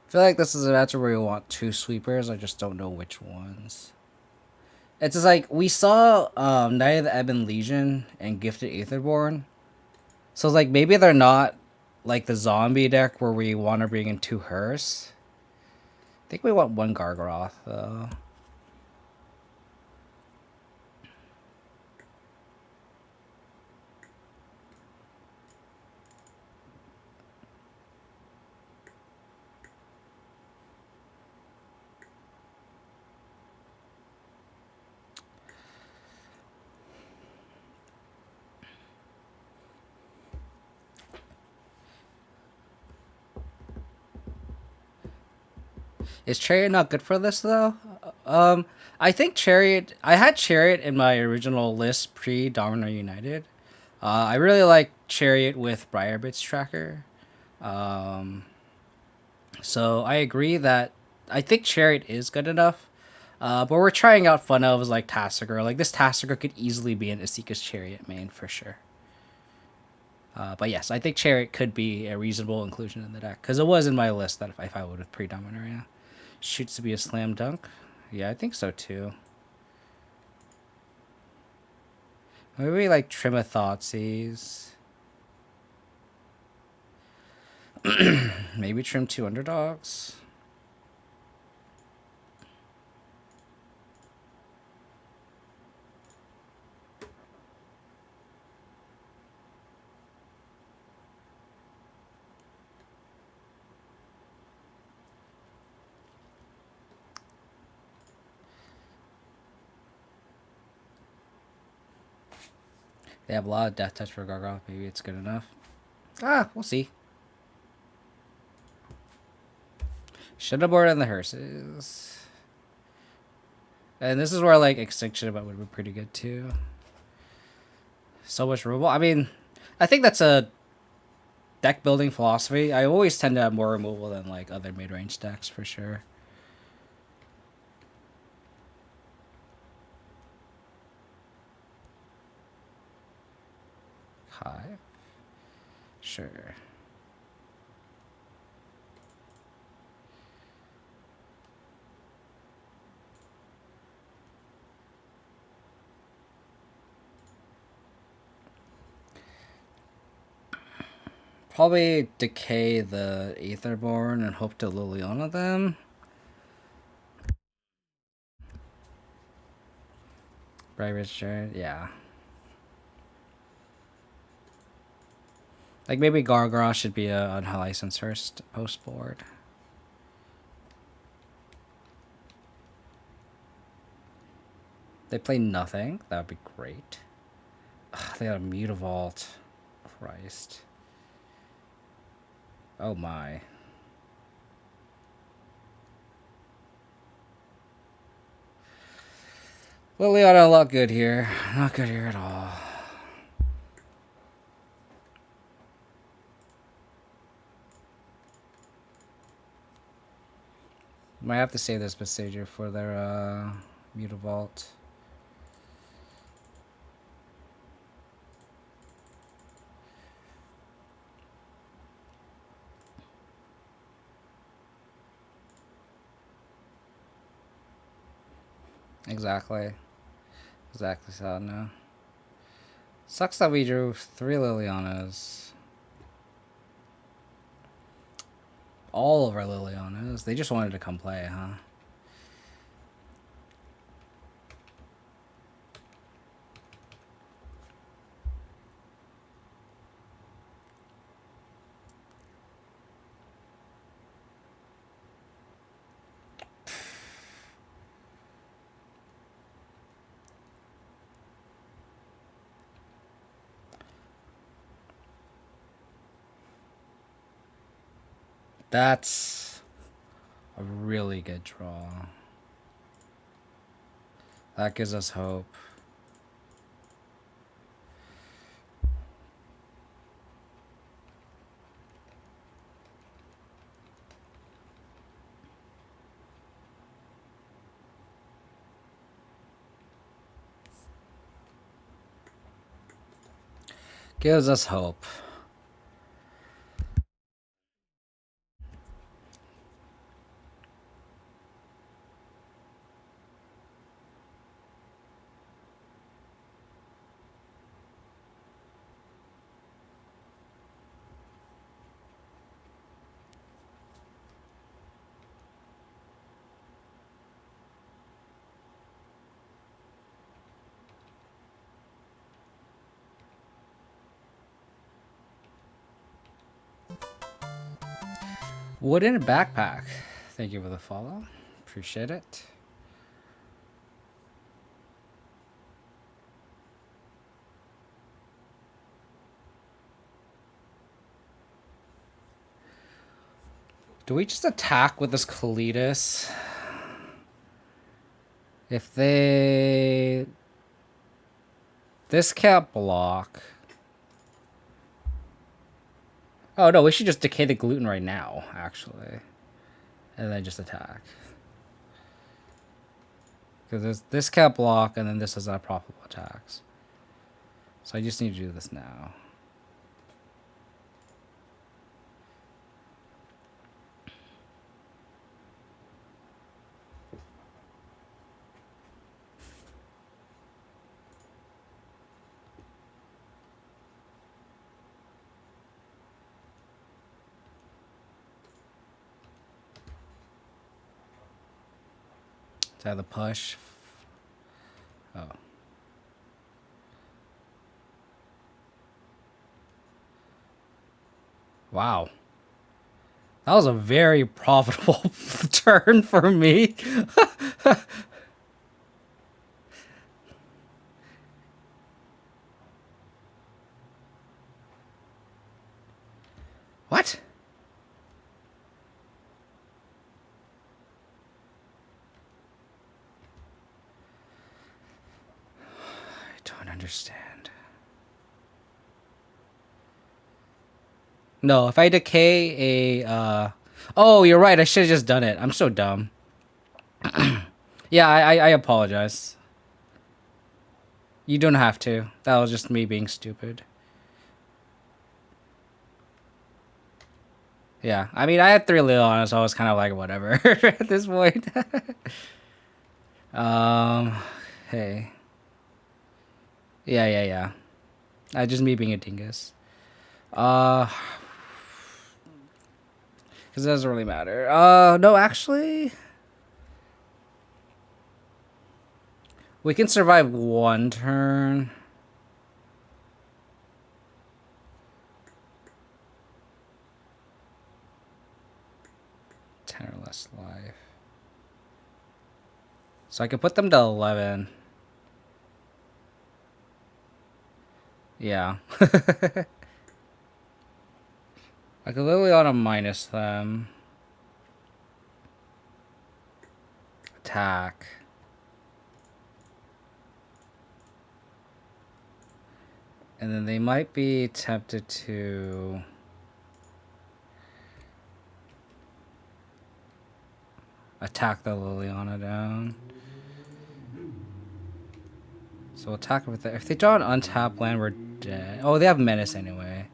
feel like this is a matchup where you want two sweepers. I just don't know which ones. It's just like we saw Knight of the Ebon Legion and Gifted Aetherborn. So it's like maybe they're not like the zombie deck where we want to bring in two Hearse. I think we want one Gargaroth though. Is Chariot not good for this though? Um, I think Chariot. I had Chariot in my original list pre Domino United. I really like Chariot with Briarbit's tracker. Um, so I agree that I think Chariot is good enough. But we're trying out fun elves like Tasigur. Like this Tasigur could easily be an Asika's Chariot main for sure. But yes, I think Chariot could be a reasonable inclusion in the deck because it was in my list that if I would have pre-Dominaria. Shoots to be a slam dunk. Yeah, I think so too. Maybe like trim a Thoughtseize. Maybe trim 2 underdogs. They have a lot of death touch for Gargoyle. Maybe it's good enough. We'll see. Should have boarded on the hearses. And this is where like Extinction Event would be pretty good too. So much removal. I mean, I think that's a deck building philosophy. I always tend to have more removal than like other mid range decks for sure. Hive. Sure. Probably decay the Aetherborn and hope to Liliana them. Right, Richard? Yeah. Like maybe Gargoyle should be a unlicensed first post board. They play nothing. That would be great. Ugh, they got a Mutavault. Christ. Oh my. Liliana, not good here. Not good here at all. Might have to save this Besieger for their Mutavault. Exactly. Exactly so now. Sucks that we drew 3 Lilianas. All of our Lilianas. They just wanted to come play, huh? That's a really good draw. That gives us hope. Gives us hope. Wooden backpack. Thank you for the follow. Appreciate it. Do we just attack with this Kalitas? If they... This can't block. Oh no, we should just decay the gluten right now, actually. And then just attack. Because this can't block, and then this is unprofitable attacks. So I just need to do this now. Is that the push? Oh. Wow. That was a very profitable turn for me. What? I don't understand. No, if I decay a... Oh, you're right. I should have just done it. I'm so dumb. Yeah, I apologize. You don't have to. That was just me being stupid. Yeah, I mean, I had 3 Leonas, so I was kind of like, whatever at this point. Hey. Yeah. Just me being a dingus. Because it doesn't really matter. No, actually... We can survive 1 turn. Ten or less life. So I can put them to 11. Yeah. I could literally auto minus them. Attack. And then they might be tempted to... attack the Liliana down. So we'll attack with it. If they draw an untapped land, we're dead. Oh, they have Menace anyway.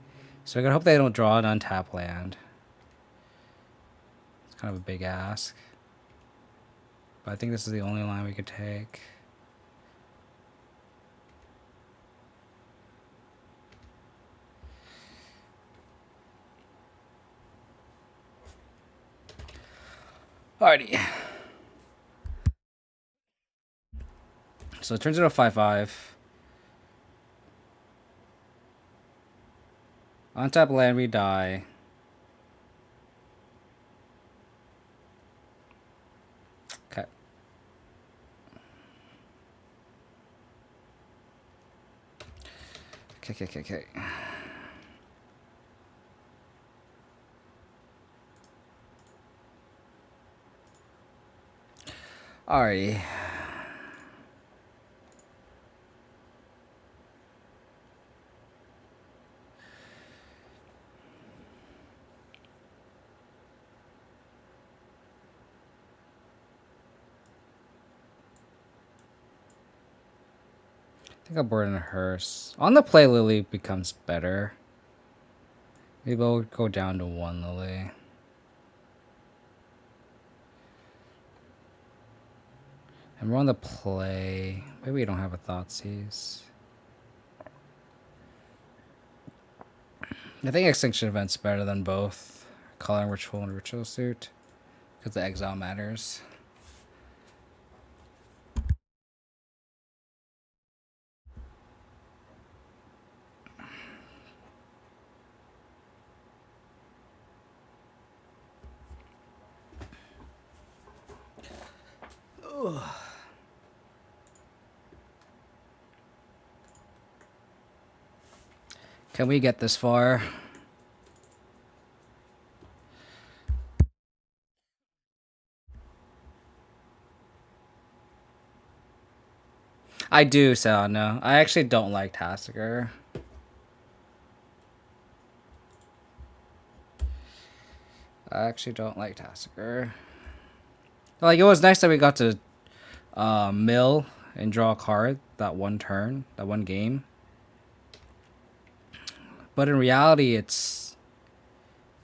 So I gotta hope they don't draw an untapped land. It's kind of a big ask. But I think this is the only line we could take. Alrighty. So it turns into a 5/5. Untap land, we die. Okay. Okay. Alrighty. I think I'll board in a Hearse. On the play, Lily becomes better. Maybe I'll go down to 1 Lily. And we're on the play. Maybe we don't have a Thoughtseize. I think Extinction Event's better than both. Calling Ritual and Ritual Suit. Because the exile matters. Ugh. Can we get this far? I do, so no. I actually don't like Tasigur. I actually don't like Tasigur. Like, it was nice that we got to mill and draw a card that one turn, that one game. But in reality, it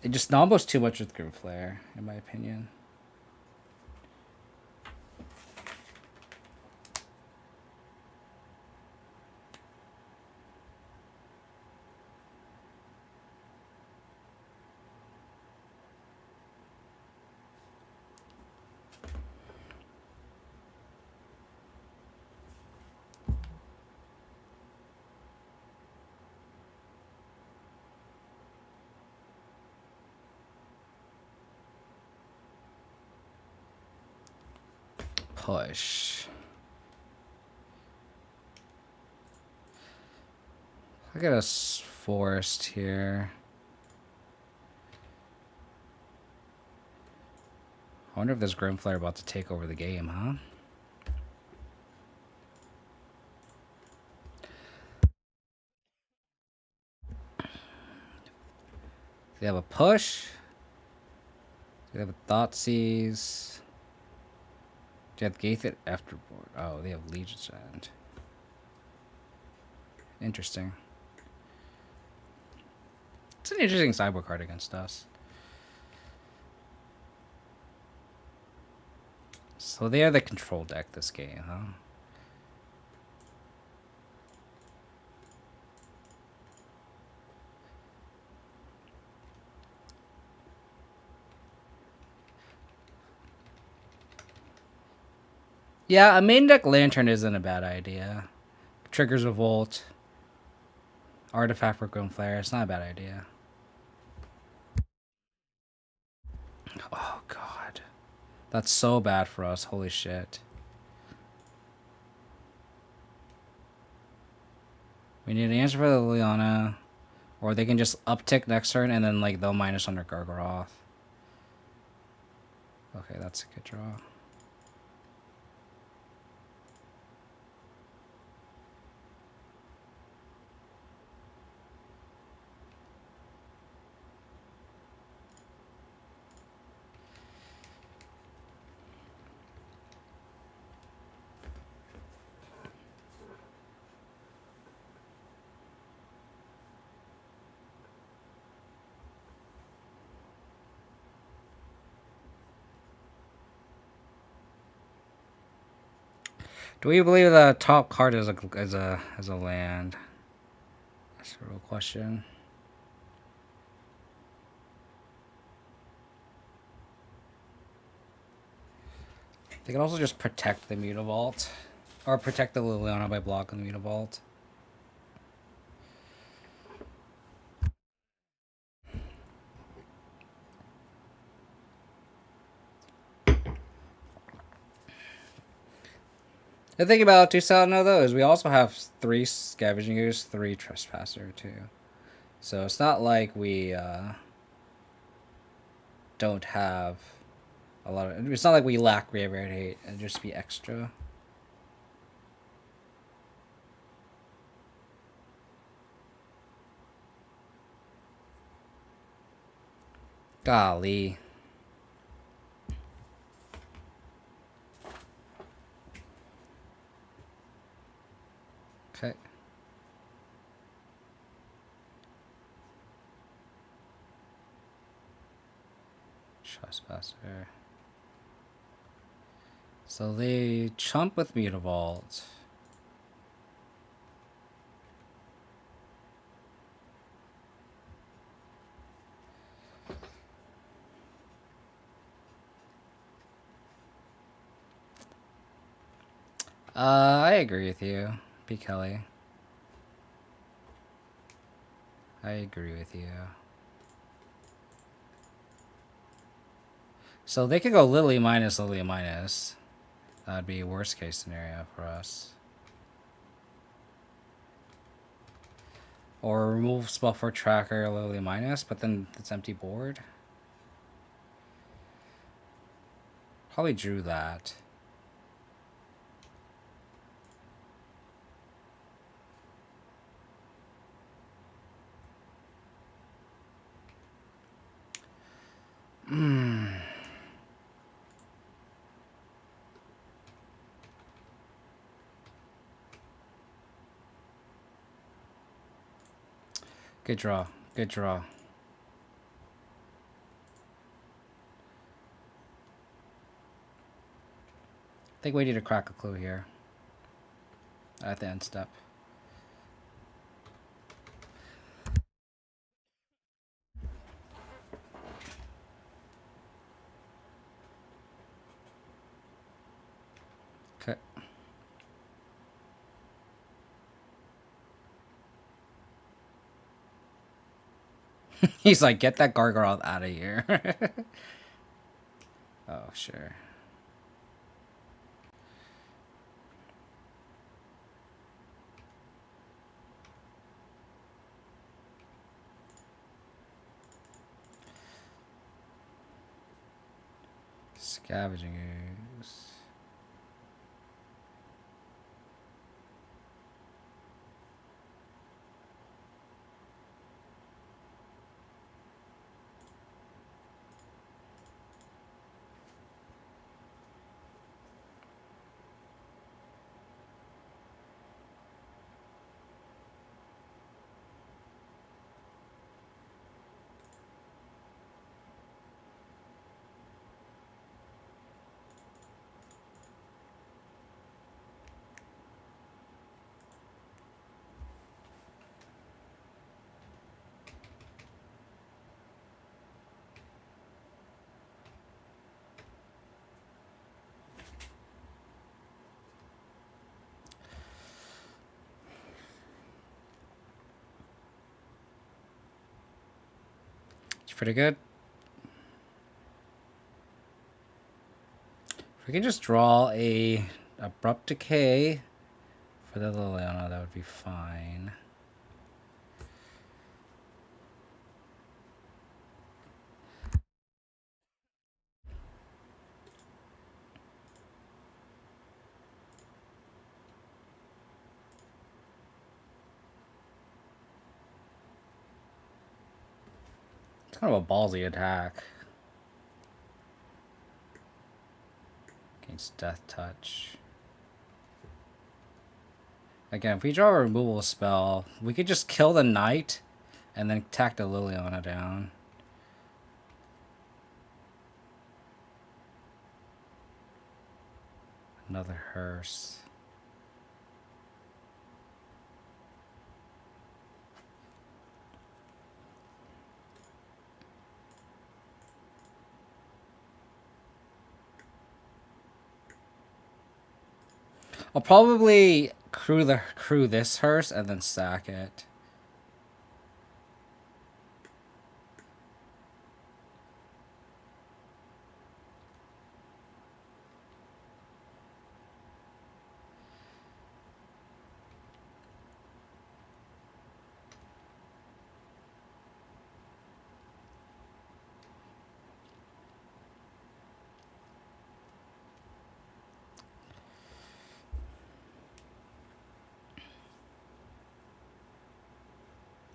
just almost too much with Grim Flare, in my opinion. Push. I got a forest here. I wonder if this Grim Flare about to take over the game, huh? They have a push. They have a Thoughtseize. They have Gaithed Afterboard. Oh, they have Legion's End. Interesting. It's an interesting sideboard card against us. So they are the control deck this game, huh? Yeah, a main deck Lantern isn't a bad idea. Triggers Revolt. Artifact for Grim Flare. It's not a bad idea. Oh, God. That's so bad for us. Holy shit. We need an answer for the Liliana. Or they can just uptick next turn and then like they'll minus on their Gargaroth. Okay, that's a good draw. Do we believe the top card is a land? That's a real question. They can also just protect the Mutavault. Or protect the Liliana by blocking the Mutavault. The thing about Tusano though is we also have 3 Scavenging Ooze, 3 Trespasser too. So it's not like we don't have a lot of... It's not like we lack Graveyard Hate. It'd just be extra. Golly. Okay. Trespasser. So they chump with Mutavault. I agree with you, B. Kelly. I agree with you. So they could go Lily minus, Lily minus. That'd be a worst case scenario for us. Or remove spell for tracker, Lily minus, but then it's empty board. Probably drew that. Good draw. Good draw. I think we need to crack a clue here. At the end step. Okay. He's like, get that gargoyle out of here. Oh, sure. Scavenging ooze. It's pretty good. If we can just draw a abrupt decay for the Liliana, that would be fine. It's kind of a ballsy attack. Against Death Touch. Again, if we draw a removal spell, we could just kill the knight and then attack the Liliana down. Another Hearse. I'll probably crew this Hearse and then sack it.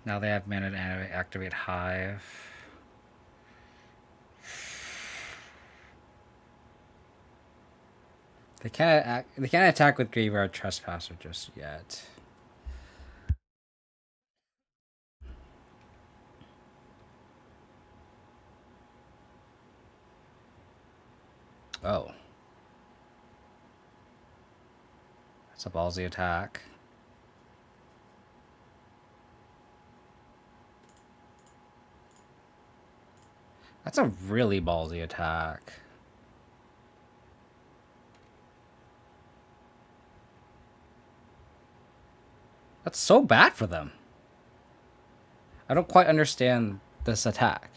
Now they have mana to activate Hive. They can't attack with Graveyard Trespasser just yet. Oh. That's a ballsy attack. That's a really ballsy attack. That's so bad for them. I don't quite understand this attack.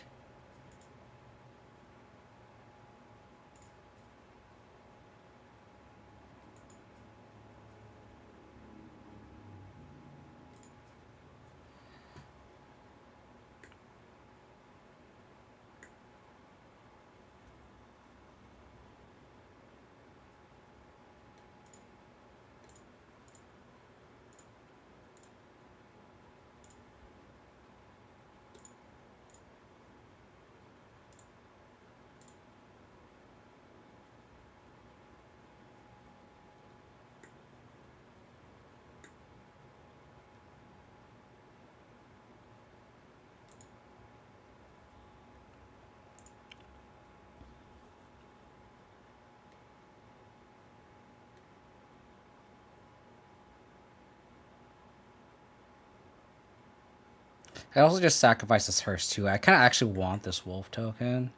I also just sacrifice this Hearse too. I kind of actually want this wolf token.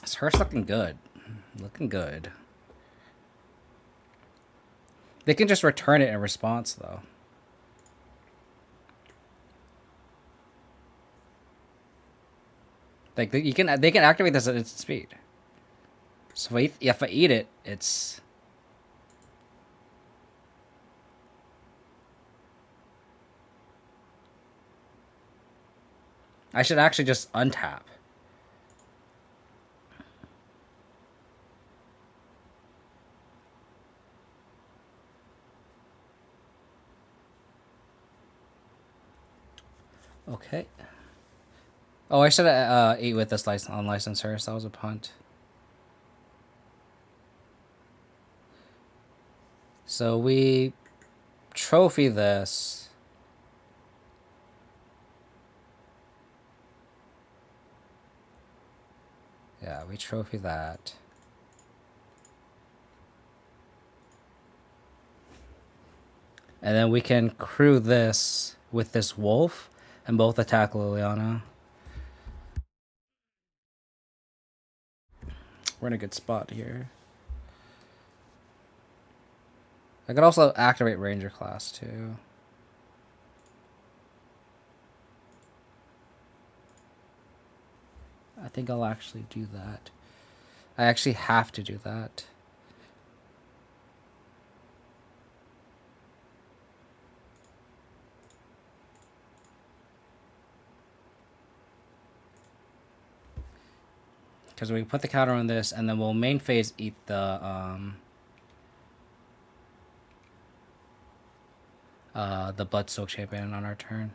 This Hearse looking good. Looking good. They can just return it in response though. Like they can activate this at its speed. So if I eat it, it's... I should actually just untap. Okay. Oh, I should have ate with this unlicensed Hearse. That was a punt. So we trophy this. Yeah, we trophy that. And then we can crew this with this wolf and both attack Liliana. We're in a good spot here. I could also activate Ranger class too. I think I'll actually do that. I actually have to do that. Because we put the counter on this, and then we'll main phase eat the Bloodsoak Champion on our turn.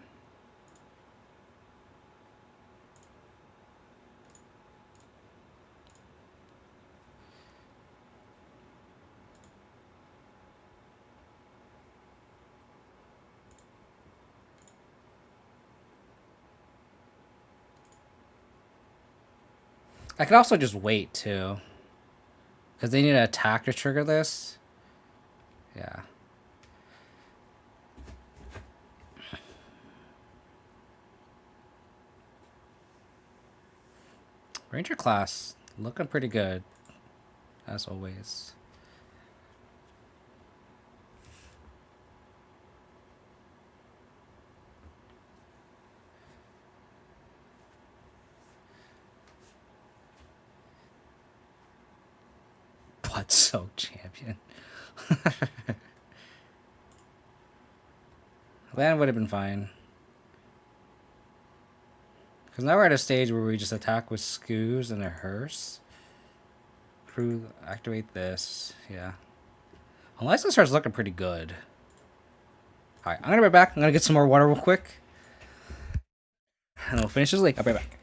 I could also just wait too, because they need to attack to trigger this. Yeah. Ranger class looking pretty good, as always. Bloodsoak Champion. Land would have been fine. Because now we're at a stage where we just attack with Scoos and a Hearse. Crew, activate this. Yeah. Unlicensed Hearse looking pretty good. Alright, I'm going to be back. I'm going to get some more water real quick. And we'll finish this league. I'll be right back.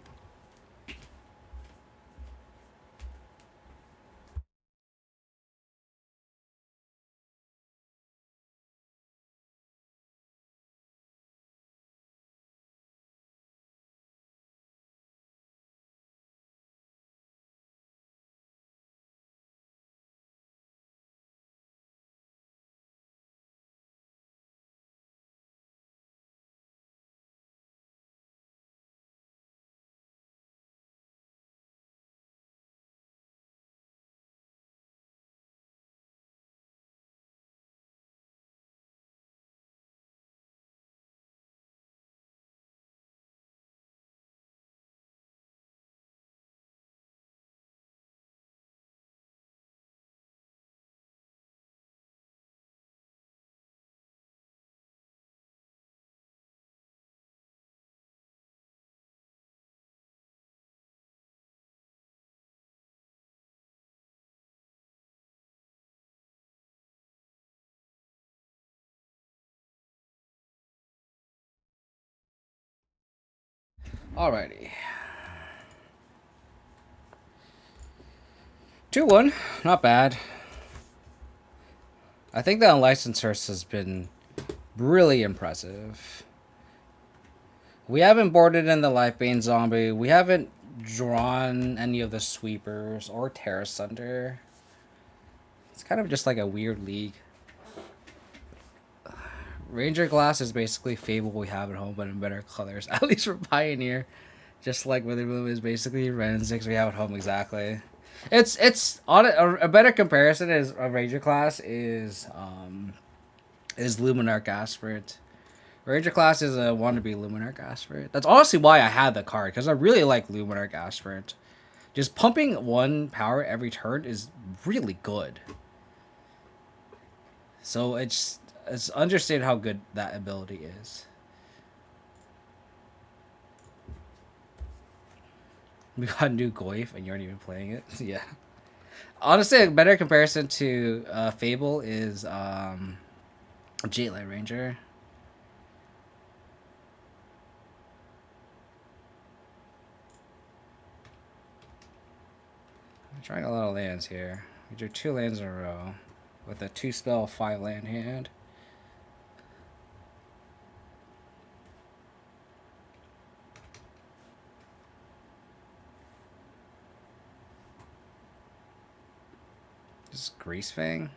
Alrighty. 2-1. Not bad. I think the unlicensed Hearse has been really impressive. We haven't boarded in the Lifebane Zombie. We haven't drawn any of the sweepers or Terra Sunder. It's kind of just like a weird league. Ranger Glass is basically Fable we have at home, but in better colors. At least for Pioneer. Just like Witherbloom is basically Ren 6 we have at home exactly. It's on a better comparison is a Ranger Class is Luminarch Aspirant. Ranger Class is a wannabe Luminarch Aspirant. That's honestly why I had the card, because I really like Luminarch Aspirant. Just pumping 1 power every turn is really good. So it's understated how good that ability is. We got a new Goyf and you aren't even playing it. Yeah. Honestly, a better comparison to Fable is Jade Light Ranger. I'm trying a lot of lands here. We drew 2 lands in a row with a 2-spell 5-land hand. This is Greasefang.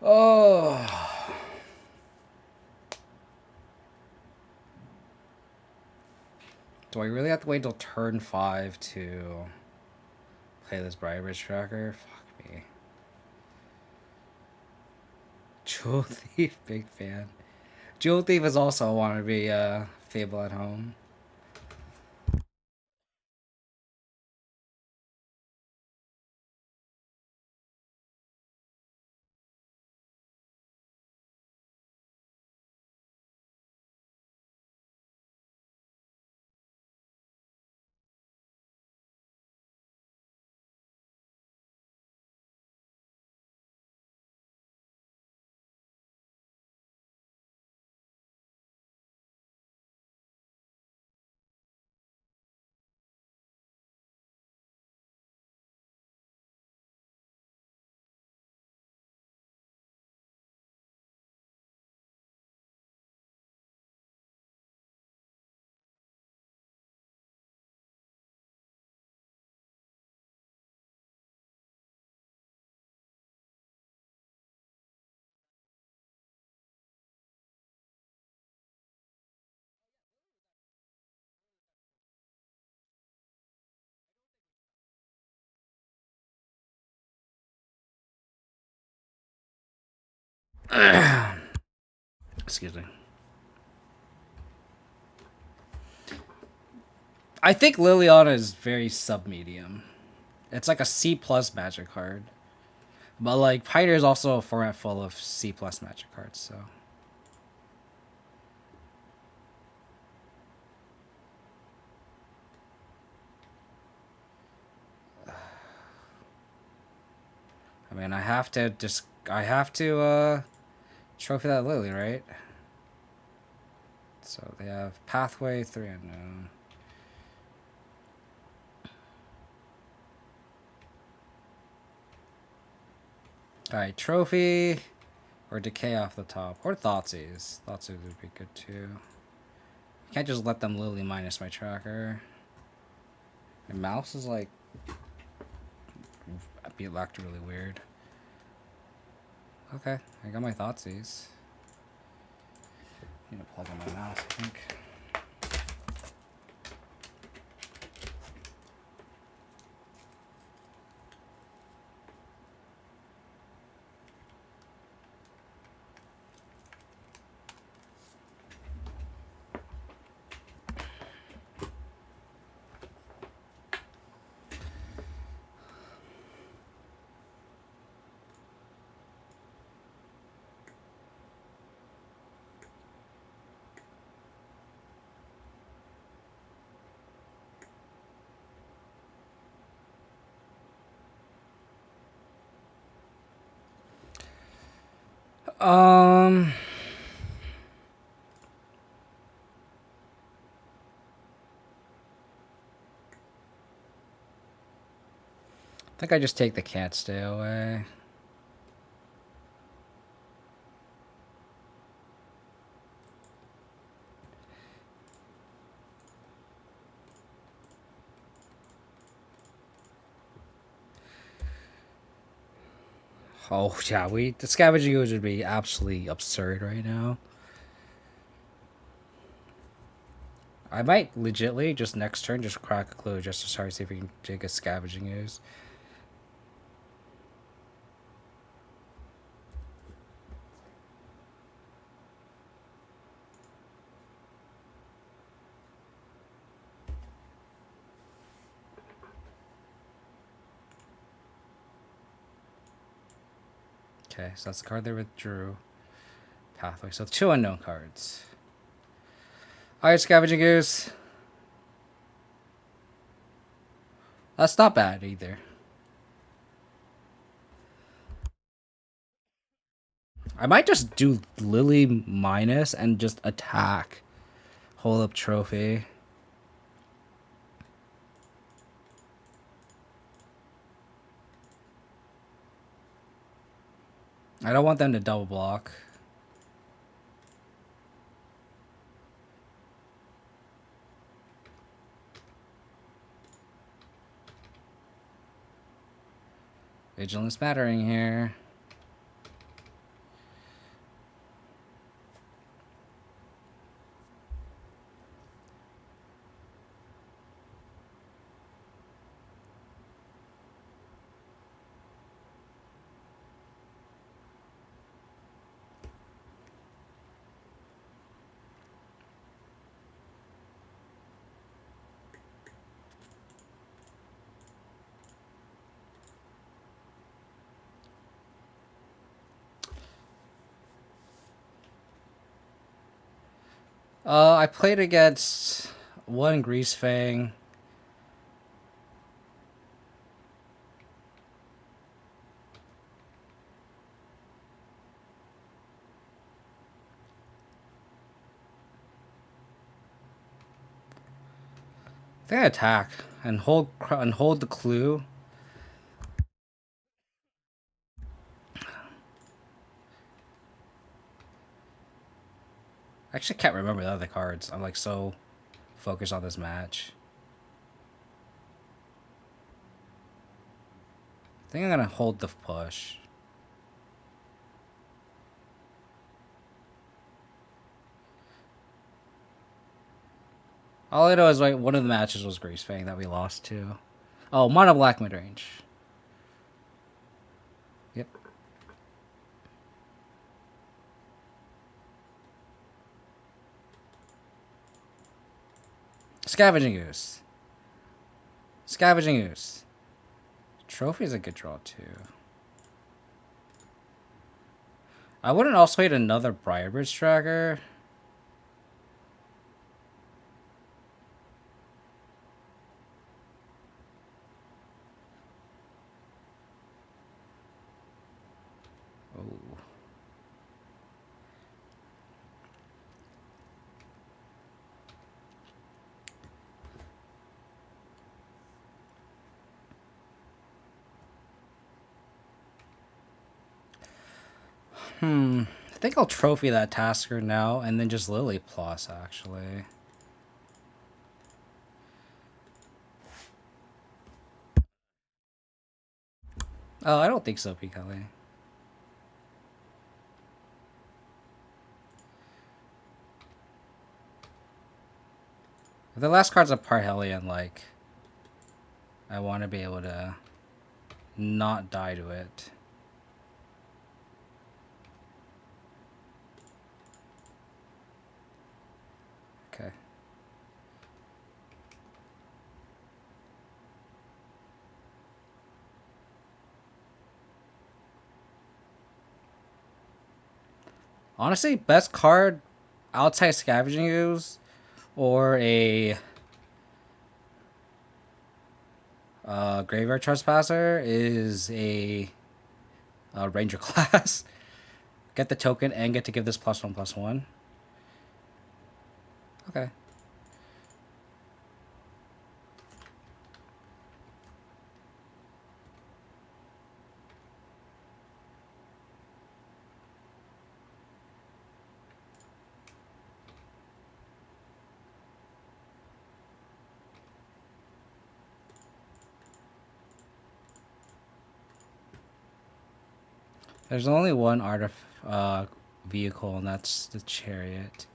Oh. Do I really have to wait until turn 5 to play this Briarbridge Tracker? Fuck me. Jewel Thief, big fan. Jewel Thief is also a wannabe Fable at home. Excuse me. I think Liliana is very sub-medium. It's like a C plus magic card. But like Pioneer is also a format full of C plus magic cards, so I mean I have to trophy that Lily, right? So they have Pathway 3 unknown. Alright, Trophy or Decay off the top. Or Thoughtseize. Thoughtseize would be good too. I can't just let them Lily minus my tracker. My mouse is like be locked really weird. Okay, I got my Thoughtseize. Need to plug in my mouse, I think. I think I just take the Can't Stay Away. Oh yeah, the scavenging ooze would be absolutely absurd right now. I might legitly just next turn just crack a clue just to start see if we can take a scavenging ooze. Okay, so that's the card they withdrew. Pathway. So 2 unknown cards. Alright, Scavenging Goose. That's not bad either. I might just do Lily minus and just attack. Hold up trophy. I don't want them to double block. Vigilance mattering here. I played against one Greasefang. I think I attack and hold the clue. I actually can't remember the other cards. I'm like so focused on this match. I think I'm gonna hold the push. All I know is like one of the matches was Greasefang that we lost to. Oh, Mono Black Midrange. Yep. Scavenging Goose. Scavenging Ooze. Trophy is a good draw too. I wouldn't also hate another Briarbridge tracker. Oh. I think I'll trophy that Tasigur now and then just Lily Plus actually. Oh, I don't think so, P. Kelly. If the last card's a Parhelion, like, I want to be able to not die to it. Okay. Honestly, best card outside Scavenging Ooze or a Graveyard Trespasser is a Ranger class. Get the token and get to give this +1/+1. Okay. There's only one vehicle, and that's the chariot.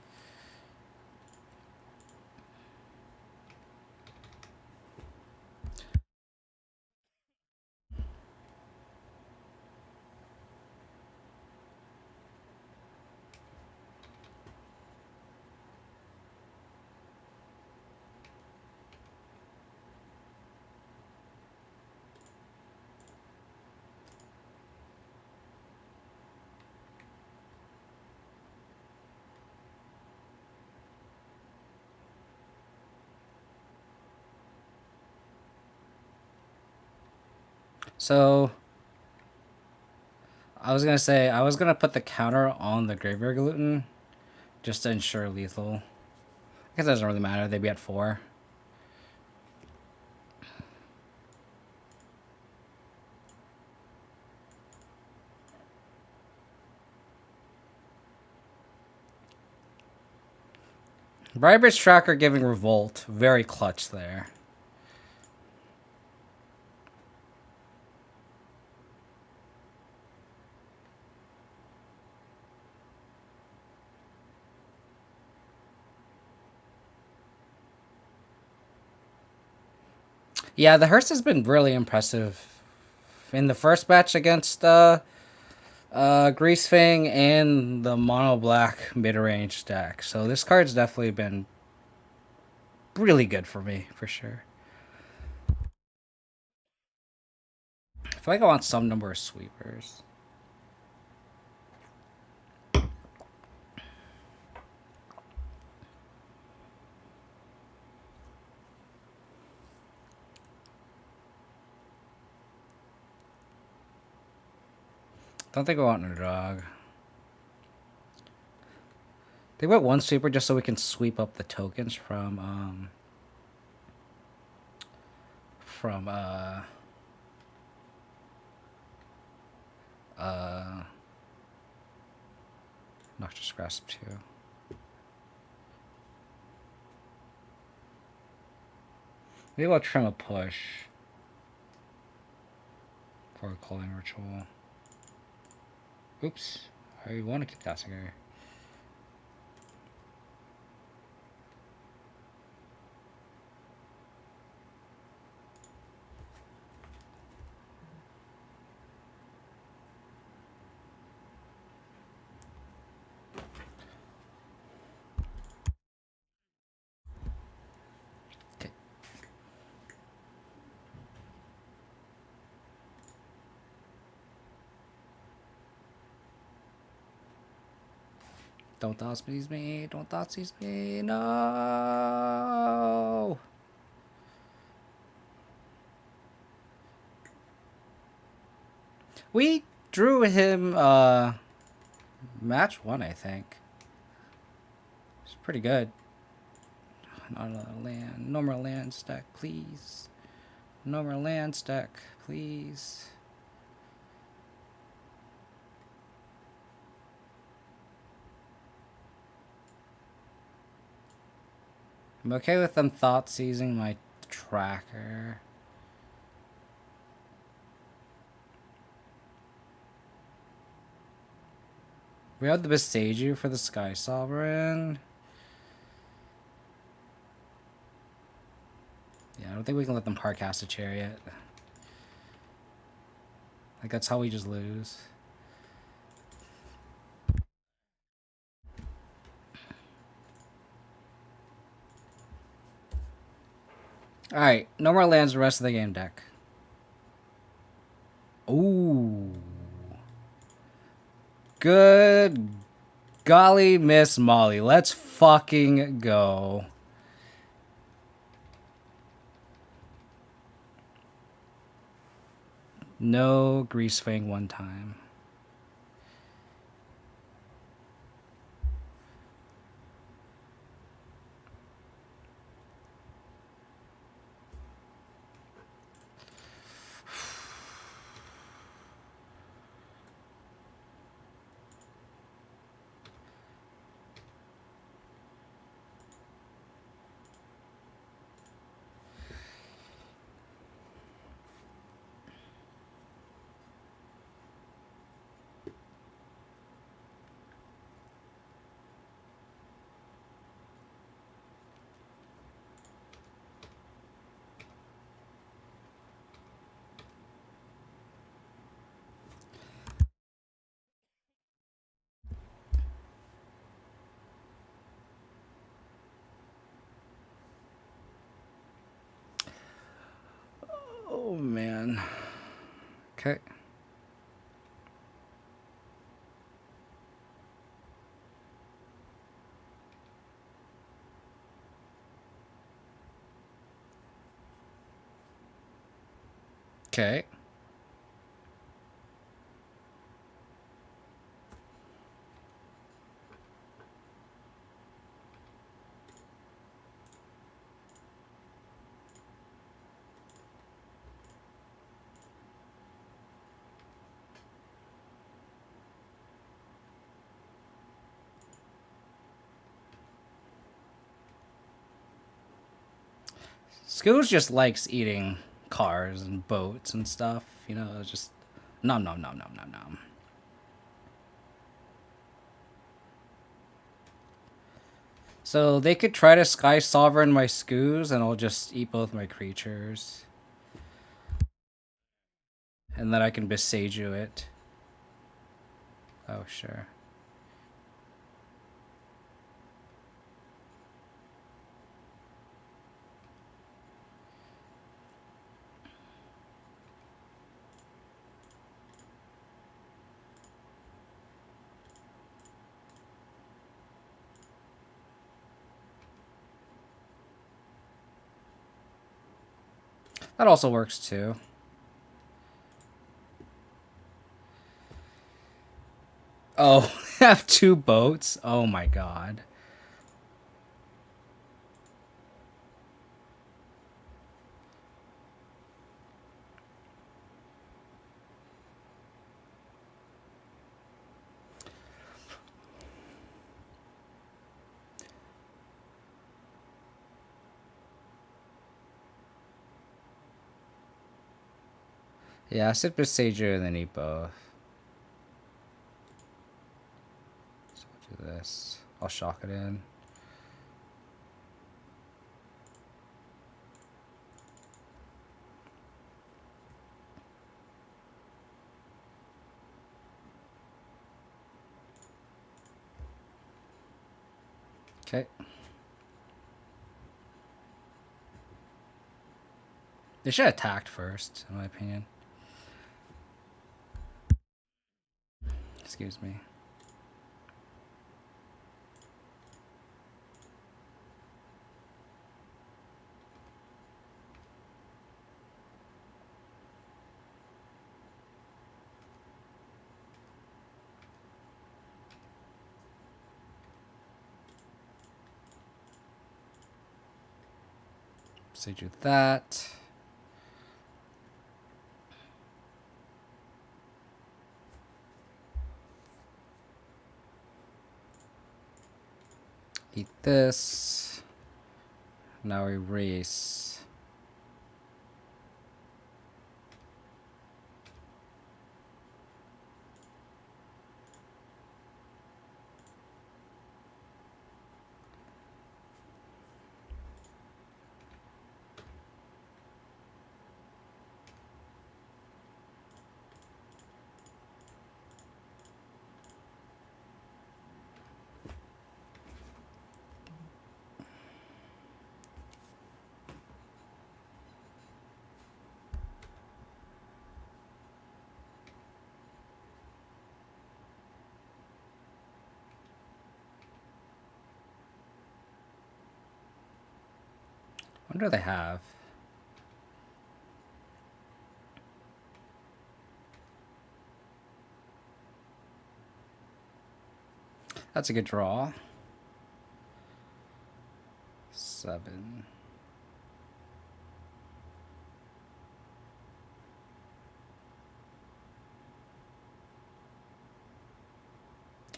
So I was gonna say I was gonna put the counter on the graveyard gluten just to ensure lethal. I guess it doesn't really matter. They'd be at 4. Bribridge Tracker giving Revolt. Very clutch there. Yeah, the Hearse has been really impressive in the first match against Greasefang and the mono black mid-range deck. So this card's definitely been really good for me, for sure. I feel like I want some number of sweepers. Don't think I want underdog. They went one sweeper just so we can sweep up the tokens from Noxious Grasp 2. Maybe I'll trim a push for a calling ritual. Oops. I want to keep Tasigur. Don't thought squeeze me. Don't thought squeeze me. No. We drew him match 1, I think. It's pretty good. Not another land. No more land stack, please. No more land stack, please. I'm okay with them thought seizing my tracker. We have the Bestage for the Sky Sovereign. Yeah, I don't think we can let them hard cast a Chariot. Like, that's how we just lose. Alright, no more lands the rest of the game deck. Ooh. Good golly, Miss Molly. Let's fucking go. No Greasefang one time. Oh man. Okay. Okay. Scoots just likes eating cars and boats and stuff. You know, it's just nom nom nom nom nom nom. So they could try to Sky Sovereign my Scoos, and I'll just eat both my creatures. And then I can Beseiju it. Oh, sure. That also works too. Oh, have two boats? Oh my god. Yeah, I said Beseiju and then eat both. So I'll do this. I'll shock it in. Okay. They should have attacked first, in my opinion. Excuse me. Beseiju that. Eat this. Now erase. What do they have? That's a good draw. 7.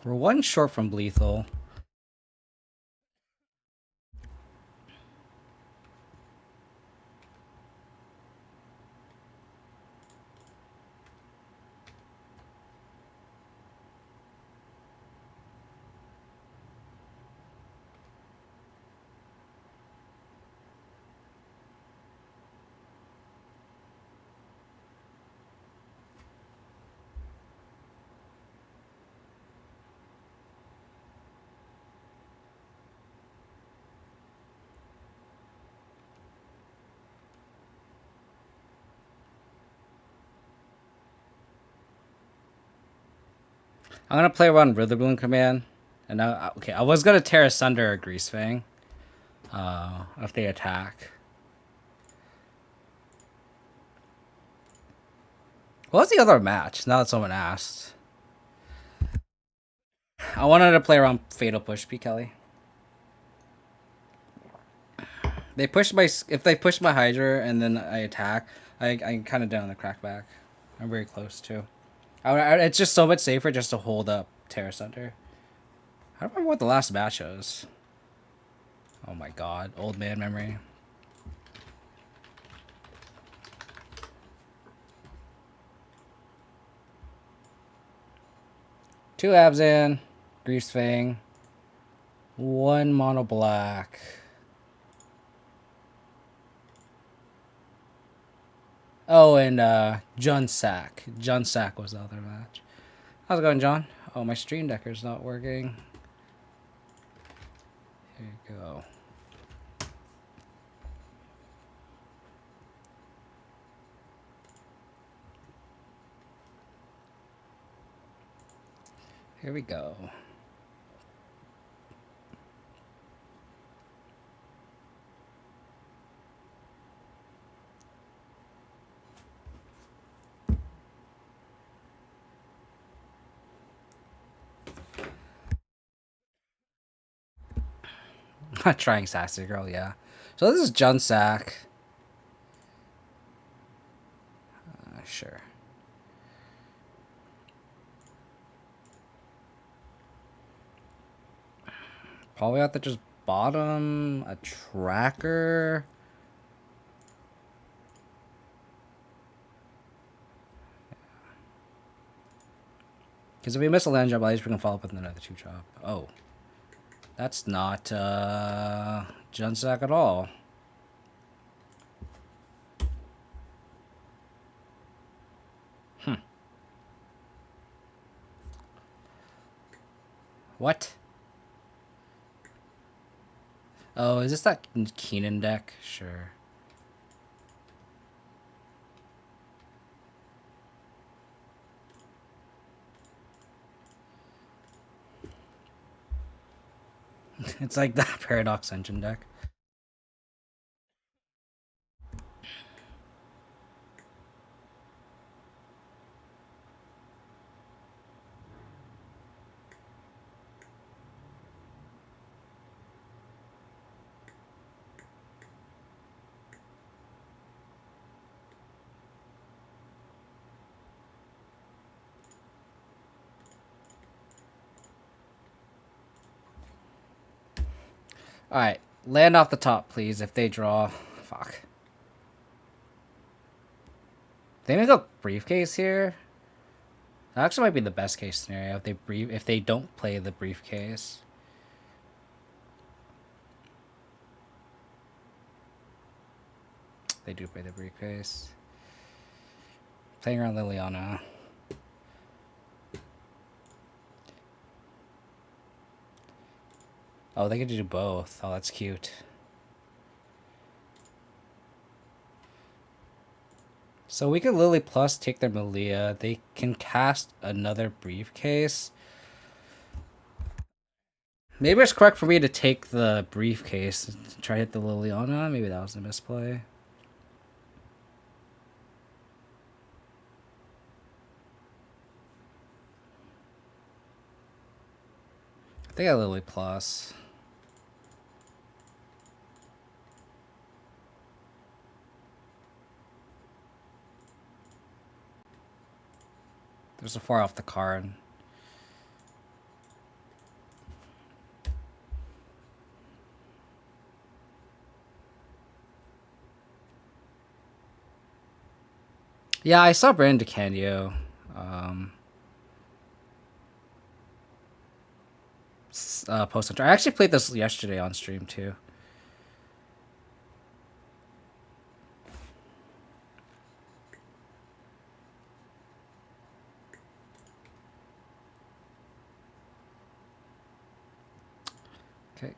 We're one short from lethal. I'm gonna play around Ritherbloom Command, and okay, I was gonna tear asunder a Greasefang, if they attack. What was the other match? Now that someone asked, I wanted to play around Fatal Push, P. Kelly. They push my if they push my Hydra and then I attack, I'm kind of down the crackback. I'm very close too. It's just so much safer just to hold up Terra Center. I don't remember what the last match was. Oh my god, old man memory. Two Abzan, Greasefang, one mono black. Oh, and John Sack. John Sack was the other match. How's it going, John? Oh, my stream decker's not working. Here you go. Here we go. Not trying Sassy Girl, yeah. So this is John Sack. Sure. Probably have to just bottom a tracker. Because if we miss a land drop, at least we can follow up with another 2-drop. Oh. That's not John Sack at all. What? Oh, is this that Keenan deck? Sure. It's like that Paradox Engine deck. Alright, land off the top, please, if they draw. Fuck. They make a briefcase here? That actually might be the best case scenario if they don't play the briefcase. They do play the briefcase. Playing around Liliana. Oh, they could do both. Oh, that's cute. So we could Lily Plus take their Malia. They can cast another briefcase. Maybe it's correct for me to take the briefcase and try to hit the Liliana. Maybe that was a misplay. I think I Lily Plus. There's a far off the card. Yeah, I saw Brandon DeCandio. Post on. I actually played this yesterday on stream too. Okay.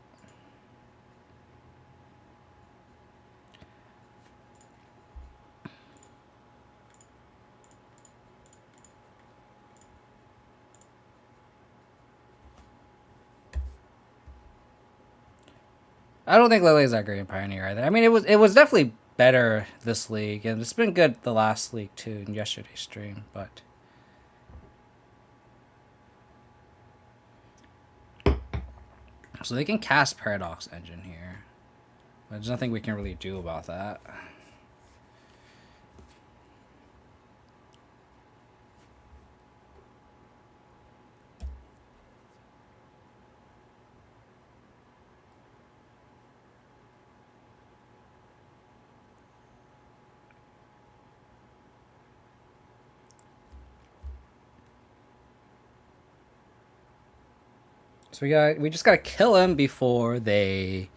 I don't think Lily's that great in Pioneer either. I mean, it was definitely better this league, and it's been good the last league too in yesterday's stream. But so they can cast Paradox Engine here, but there's nothing we can really do about that. So we just gotta kill him before they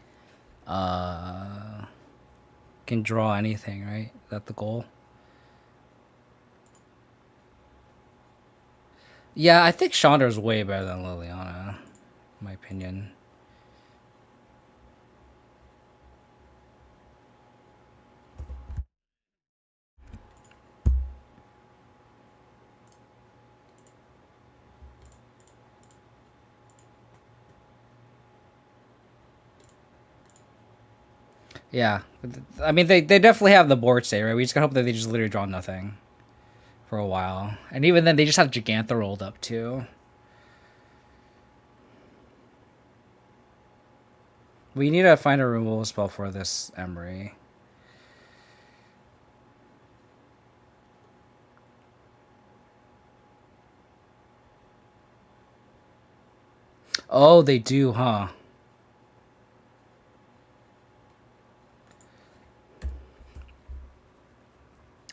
can draw anything, right? Is that the goal? Yeah, I think Chandra's way better than Liliana, in my opinion. Yeah, I mean they definitely have the board state, right? We just gotta hope that they just literally draw nothing for a while, and even then they just have Gigantha rolled up too. We need to find a removal spell for this Emery. Oh, they do, huh?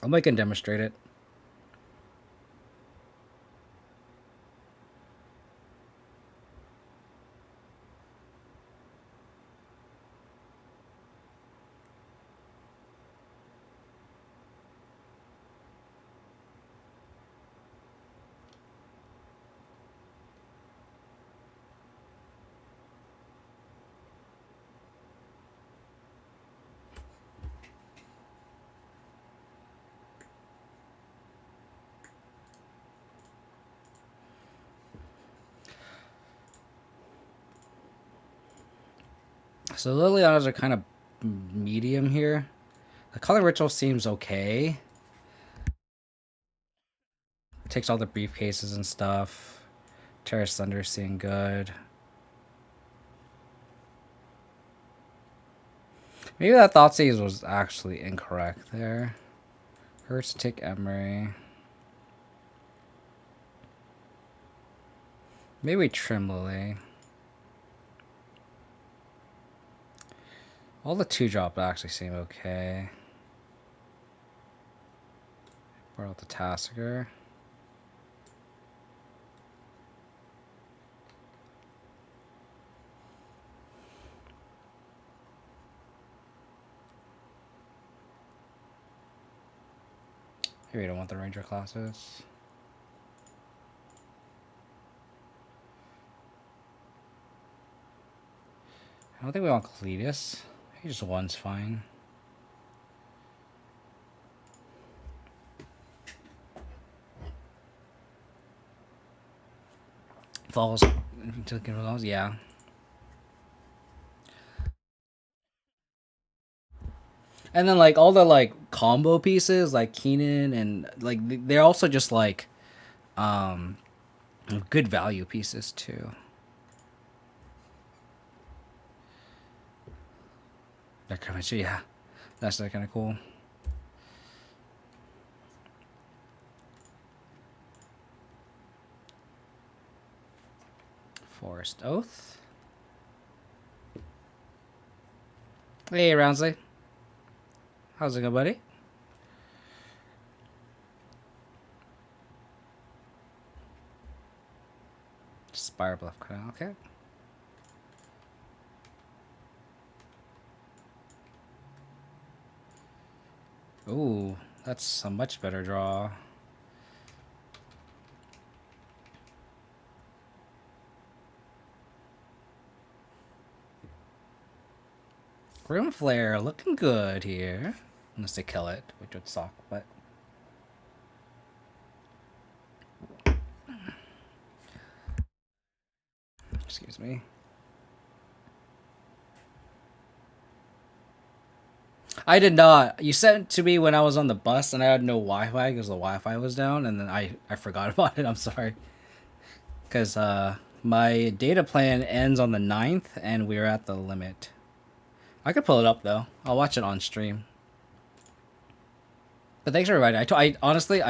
I'll make him demonstrate it. So Liliana's are kind of medium here. The color ritual seems okay. Takes all the briefcases and stuff. Terrace Thunder seeing good. Maybe that Thoughtseize was actually incorrect there. Hearse take Emery. Maybe we trim Lily. All the 2-drop actually seem okay. Borrow out the Tasigur. Here we don't want the Ranger classes. I don't think we want Cletus. He just one's fine. Falls. Yeah. And then like all the like combo pieces like Keenan and like they're also just like good value pieces too. They're kind of yeah. That's kind of cool. Forest Oath. Hey Roundsley. How's it going, buddy? Spire Bluff cut out, okay. Ooh, that's a much better draw. Grimflare looking good here. Unless they kill it, which would suck, but... Excuse me. I did not. You sent it to me when I was on the bus, and I had no Wi-Fi because the Wi-Fi was down, and then I forgot about it. I'm sorry, because my data plan ends on the 9th, and we're at the limit. I could pull it up though. I'll watch it on stream. But thanks for reminding. I honestly,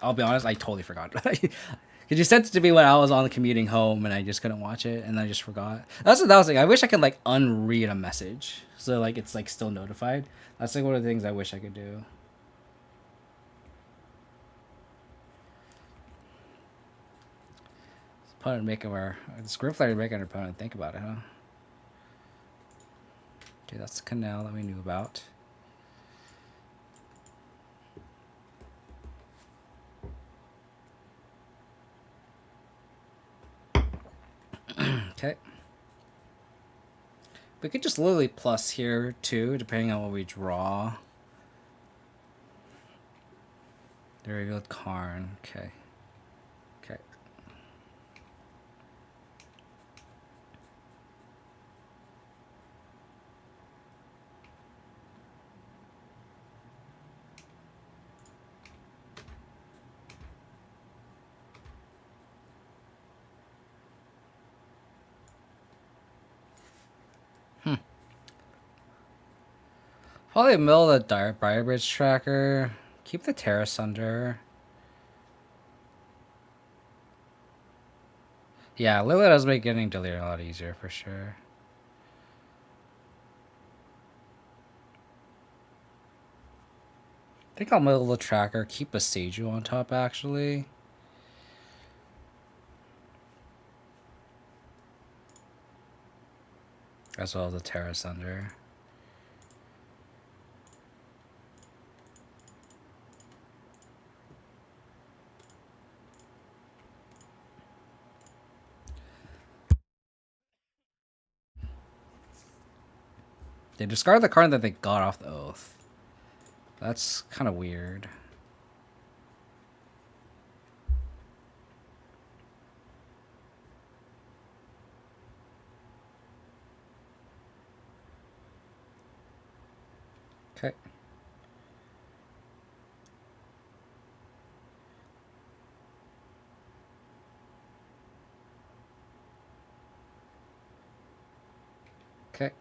I'll be honest, I totally forgot. Because you sent it to me when I was on the commuting home, and I just couldn't watch it, and I just forgot. That's what that was like. I wish I could like unread a message, so like it's like still notified. That's like one of the things I wish I could do. Opponent making our Scrimflare making our opponent think about it, huh? Okay, that's the canal that we knew about. Okay. We could just literally plus here too, depending on what we draw. There we go with Karn. Okay. Okay. Probably mill the Briar Bridge tracker. Keep the terrace under. Yeah, Lily does make getting Delirium a lot easier for sure. I think I'll mill the tracker, keep a Seiju on top actually. As well as the terrace under. They discard the card that they got off the oath. That's kind of weird. Okay. Okay.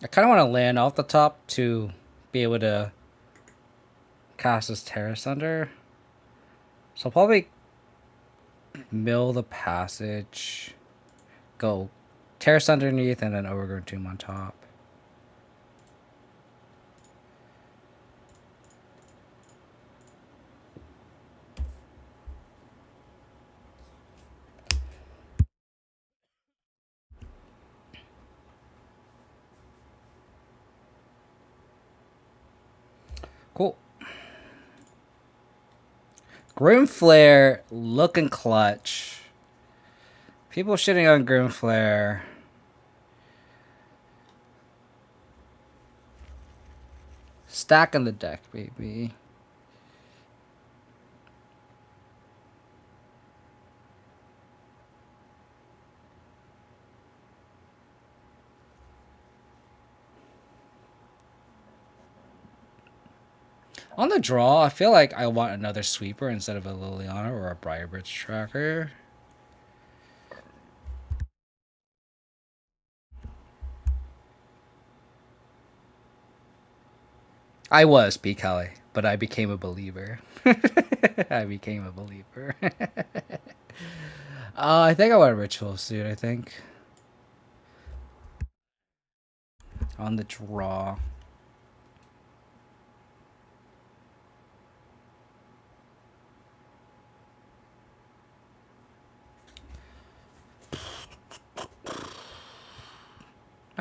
I kind of want to land off the top to be able to cast this terrace under. So I'll probably mill the passage, go terrace underneath, and then overgrown tomb on top. Cool. Grimflare looking clutch. People shitting on Grimflare. Stack on the deck, baby. On the draw, I feel like I want another sweeper instead of a Liliana or a Briarbridge tracker. I was B. Kelly, but I became a believer. I became a believer. I think I want a ritual suit, I think. On the draw.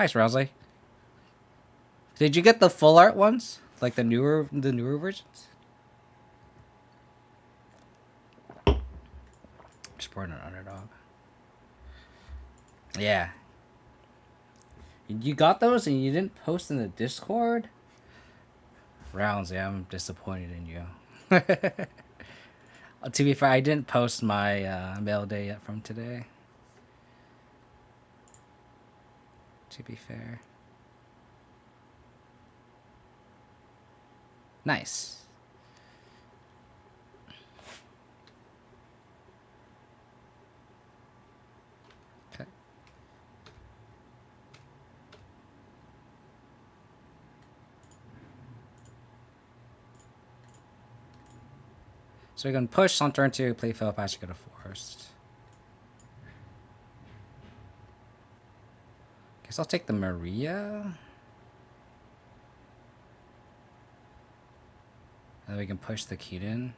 Nice, Rousey. Did you get the full art ones? Like the newer versions? Support an underdog. Yeah. You got those and you didn't post in the Discord? Rounds, yeah, I'm disappointed in you. To be fair, I didn't post my mail day yet from today. To be fair. Nice. Okay. So we can push on turn 2, play Philip, actually go to Forest. Guess I'll take the Maria. And then we can push the Keaton.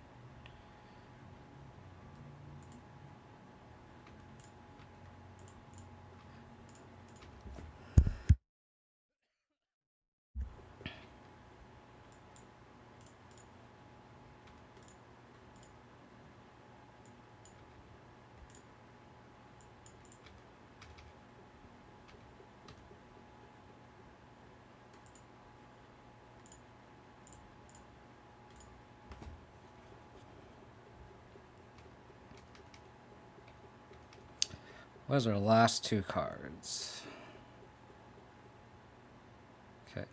What are our last 2 cards? Okay.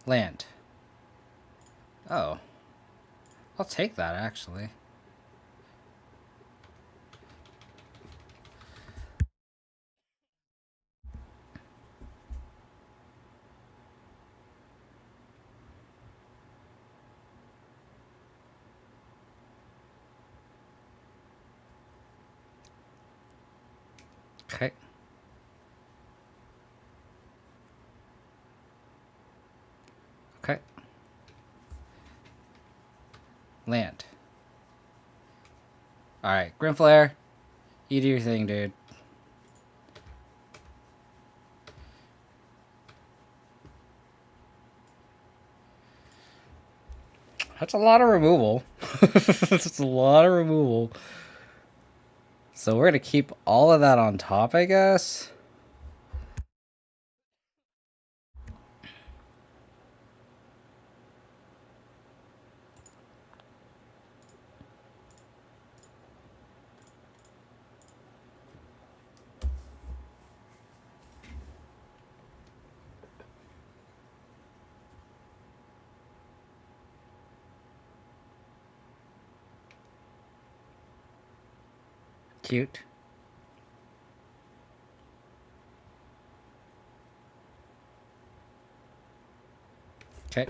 Land. Oh. I'll take that, actually. Okay. Okay. Land. Alright, Grimflare. You do your thing, dude. That's a lot of removal. That's a lot of removal. So we're gonna keep all of that on top, I guess. Cute. Okay.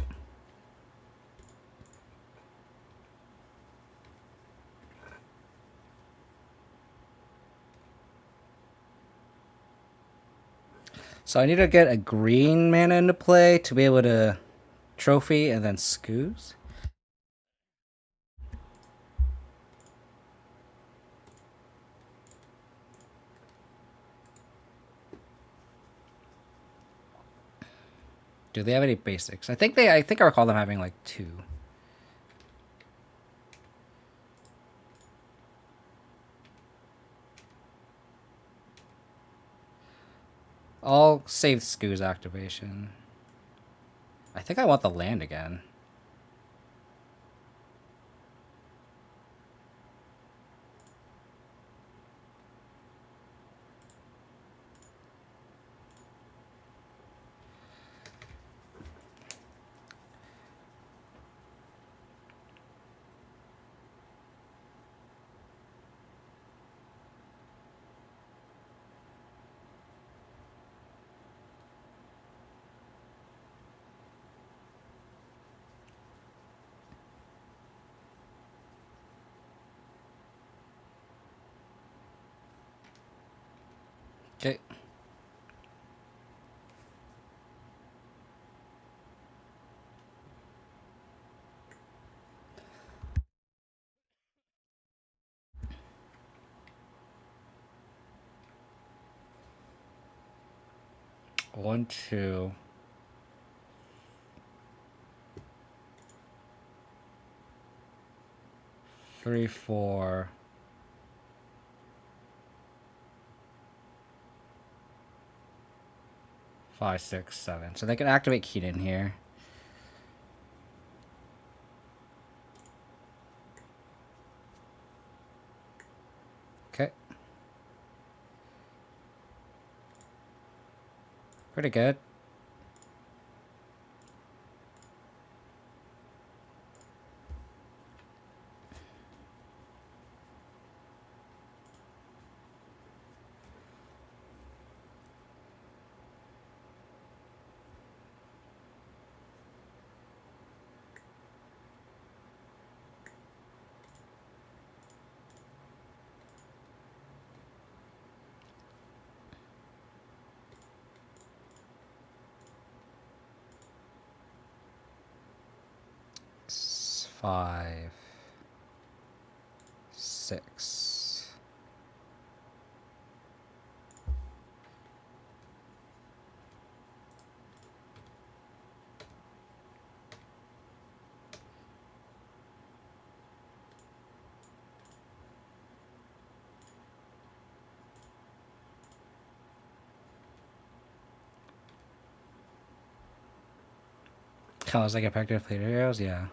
So I need to get a green mana into play to be able to trophy and then scoos. Do they have any basics? I think I recall them having like 2. I'll save Scoo's activation. I think I want the land again. Okay. 1, 2. 3, 4. 5, 6, 7. So they can activate Keaton here. Okay. Pretty good. It's 5, 6. Colors like effective player heroes, yeah.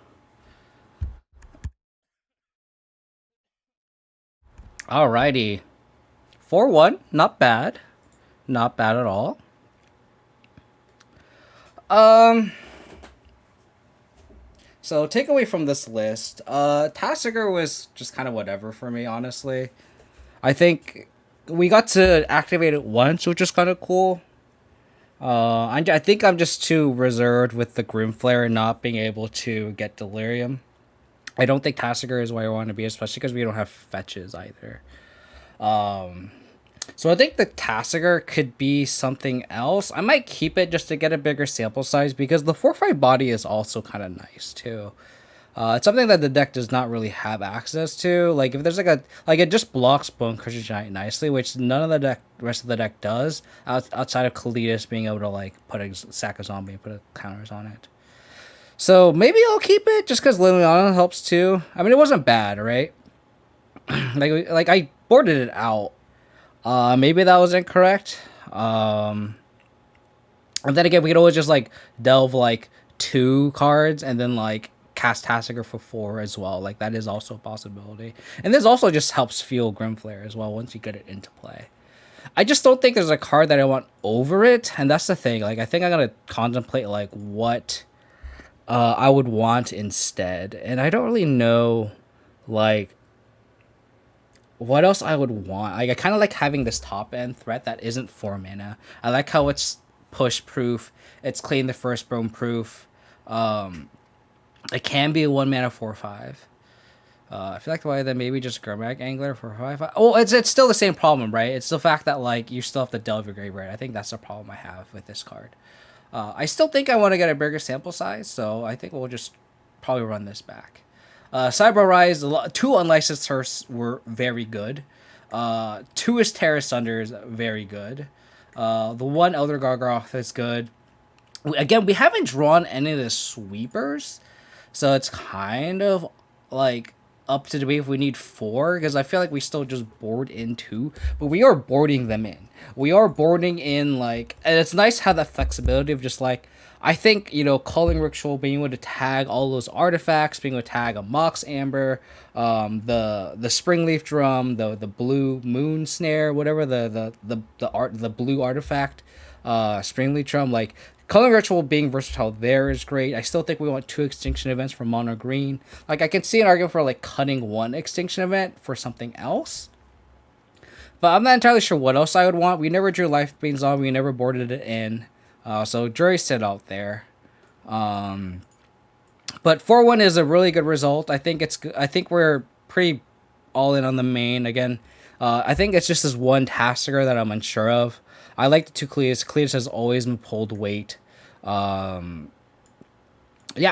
Alrighty. 4-1, not bad. Not bad at all. So takeaway from this list, Tasigur was just kind of whatever for me, honestly. I think we got to activate it once, which is kind of cool. I think I'm just too reserved with the Grimflare not being able to get Delirium. I don't think Tasigur is where I want to be, especially because we don't have fetches either. So I think the Tasigur could be something else. I might keep it just to get a bigger sample size because the 4/5 body is also kind of nice too. It's something that the deck does not really have access to. Like if there's it just blocks Bone Crusher Giant nicely, which none of the rest of the deck does outside of Kalidas being able to like put a sack a zombie and put a counters on it. So maybe I'll keep it just because Liliana helps too. I mean, it wasn't bad, right? like I boarded it out. Maybe that was incorrect. And then again, we could always just like delve like 2 cards and then like cast Tasigur for 4 as well. Like that is also a possibility. And this also just helps fuel Grimflare as well once you get it into play. I just don't think there's a card that I want over it, and that's the thing. Like I think I'm gonna contemplate like what I would want instead, and I don't really know like what else I would want. Like I kind of like having this top end threat that isn't 4 mana. I like how it's push proof. It's clean the first bone proof. It can be a 1 mana 4/5. I feel like the way that maybe just Gurmag Angler for 5/5. Oh, it's still the same problem, right? It's the fact that like you still have to delve your graveyard. I think that's the problem I have with this card. I still think I want to get a bigger sample size, so I think we'll just probably run this back. Cyber Rise, 2 unlicensed Hearse were very good. 2 is Terra Sunders, very good. The 1 Elder Gargoth is good. Again, we haven't drawn any of the sweepers, so it's kind of like up to debate if we need 4, because I feel like we still just board in 2, but we are boarding them in. We are boarding in like, and it's nice how that flexibility of just like, I think, Calling Ritual, being able to tag all those artifacts, being able to tag a Mox Amber, the Springleaf Drum, the Blue Moon Snare, whatever the blue artifact, Springleaf Drum, like Calling Ritual being versatile there is great. I still think we want 2 extinction events for mono green. Like I can see an argument for like cutting 1 extinction event for something else. But I'm not entirely sure what else I would want. We never drew Life Being Zombie, we never boarded it in. So jury's still out there. But 4-1 is a really good result. I think we're pretty all in on the main again. I think it's just this one Tasigur that I'm unsure of. I like the 2 Cletus. Cletus has always been pulled weight. Yeah,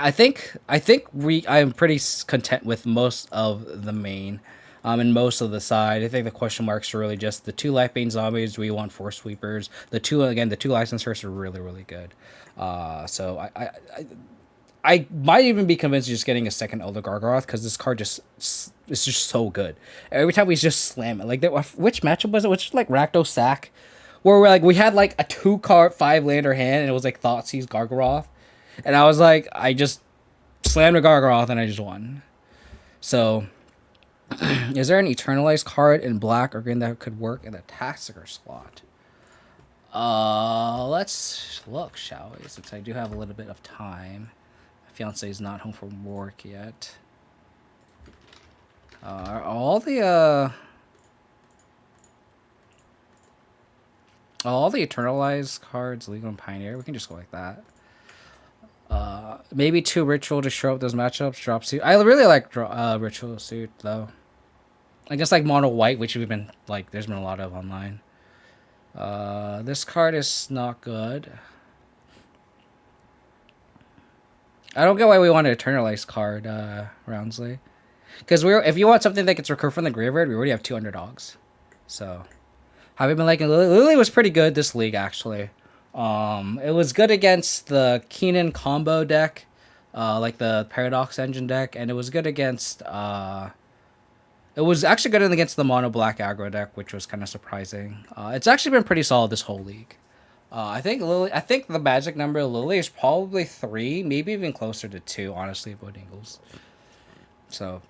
I think I'm pretty content with most of the main. in most of the side. I think the question marks are really just the two life bane zombies. Do we want force sweepers? The two license Hearse are really really good. So I might even be convinced of just getting a second Elder Gargaroth because this card just is just so good. Every time we just slam it, like which matchup was it? Which like Rakdos Sack, where we had like a 2-card 5-lander hand and it was like Thoughtseize Gargaroth, and I was like I just slammed a Gargaroth and I just won. So, is there an Eternalized card in black or green that could work in the Tasigur slot? Let's look, shall we? Since I do have a little bit of time. My fiance is not home from work yet. Are all the Eternalized cards legal in Pioneer? We can just go like that. Maybe 2 Ritual to show up those matchups. Drop suit. I really like Ritual suit though. I guess like mono white, which we've been like, there's been a lot of online. This card is not good. I don't get why we want an Eternalized card, Roundsley. Because if you want something that gets recurred from the graveyard, we already have 2 underdogs. So, have you been liking Lily? Lily was pretty good this league, actually. It was good against the Keenan combo deck, like the Paradox Engine deck, and it was good against, it was actually good against the mono black aggro deck, which was kind of surprising. It's actually been pretty solid this whole league. I think the magic number of Lily is probably 3, maybe even closer to 2, honestly, about Ingles. So,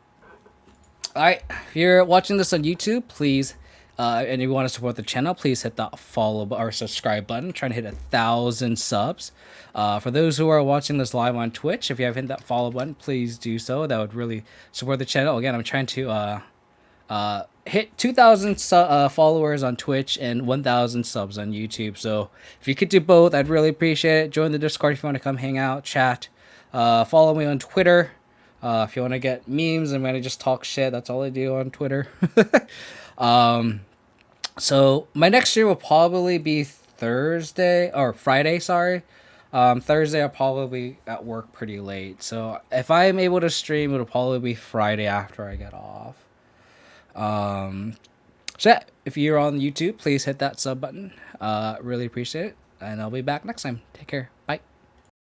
alright, if you're watching this on YouTube, please, and you want to support the channel, please hit that follow or subscribe button. I'm trying to hit 1,000 subs. For those who are watching this live on Twitch, if you haven't hit that follow button, please do so. That would really support the channel. Again, I'm trying to hit 2,000 followers on Twitch and 1,000 subs on YouTube. So if you could do both, I'd really appreciate it. Join the Discord if you want to come hang out, chat. Follow me on Twitter. If you want to get memes, I'm going to just talk shit. That's all I do on Twitter. So my next stream will probably be Friday, sorry. Thursday I'll probably be at work pretty late. So if I'm able to stream, it'll probably be Friday after I get off. So yeah, if you're on YouTube, please hit that sub button. Really appreciate it. And I'll be back next time. Take care.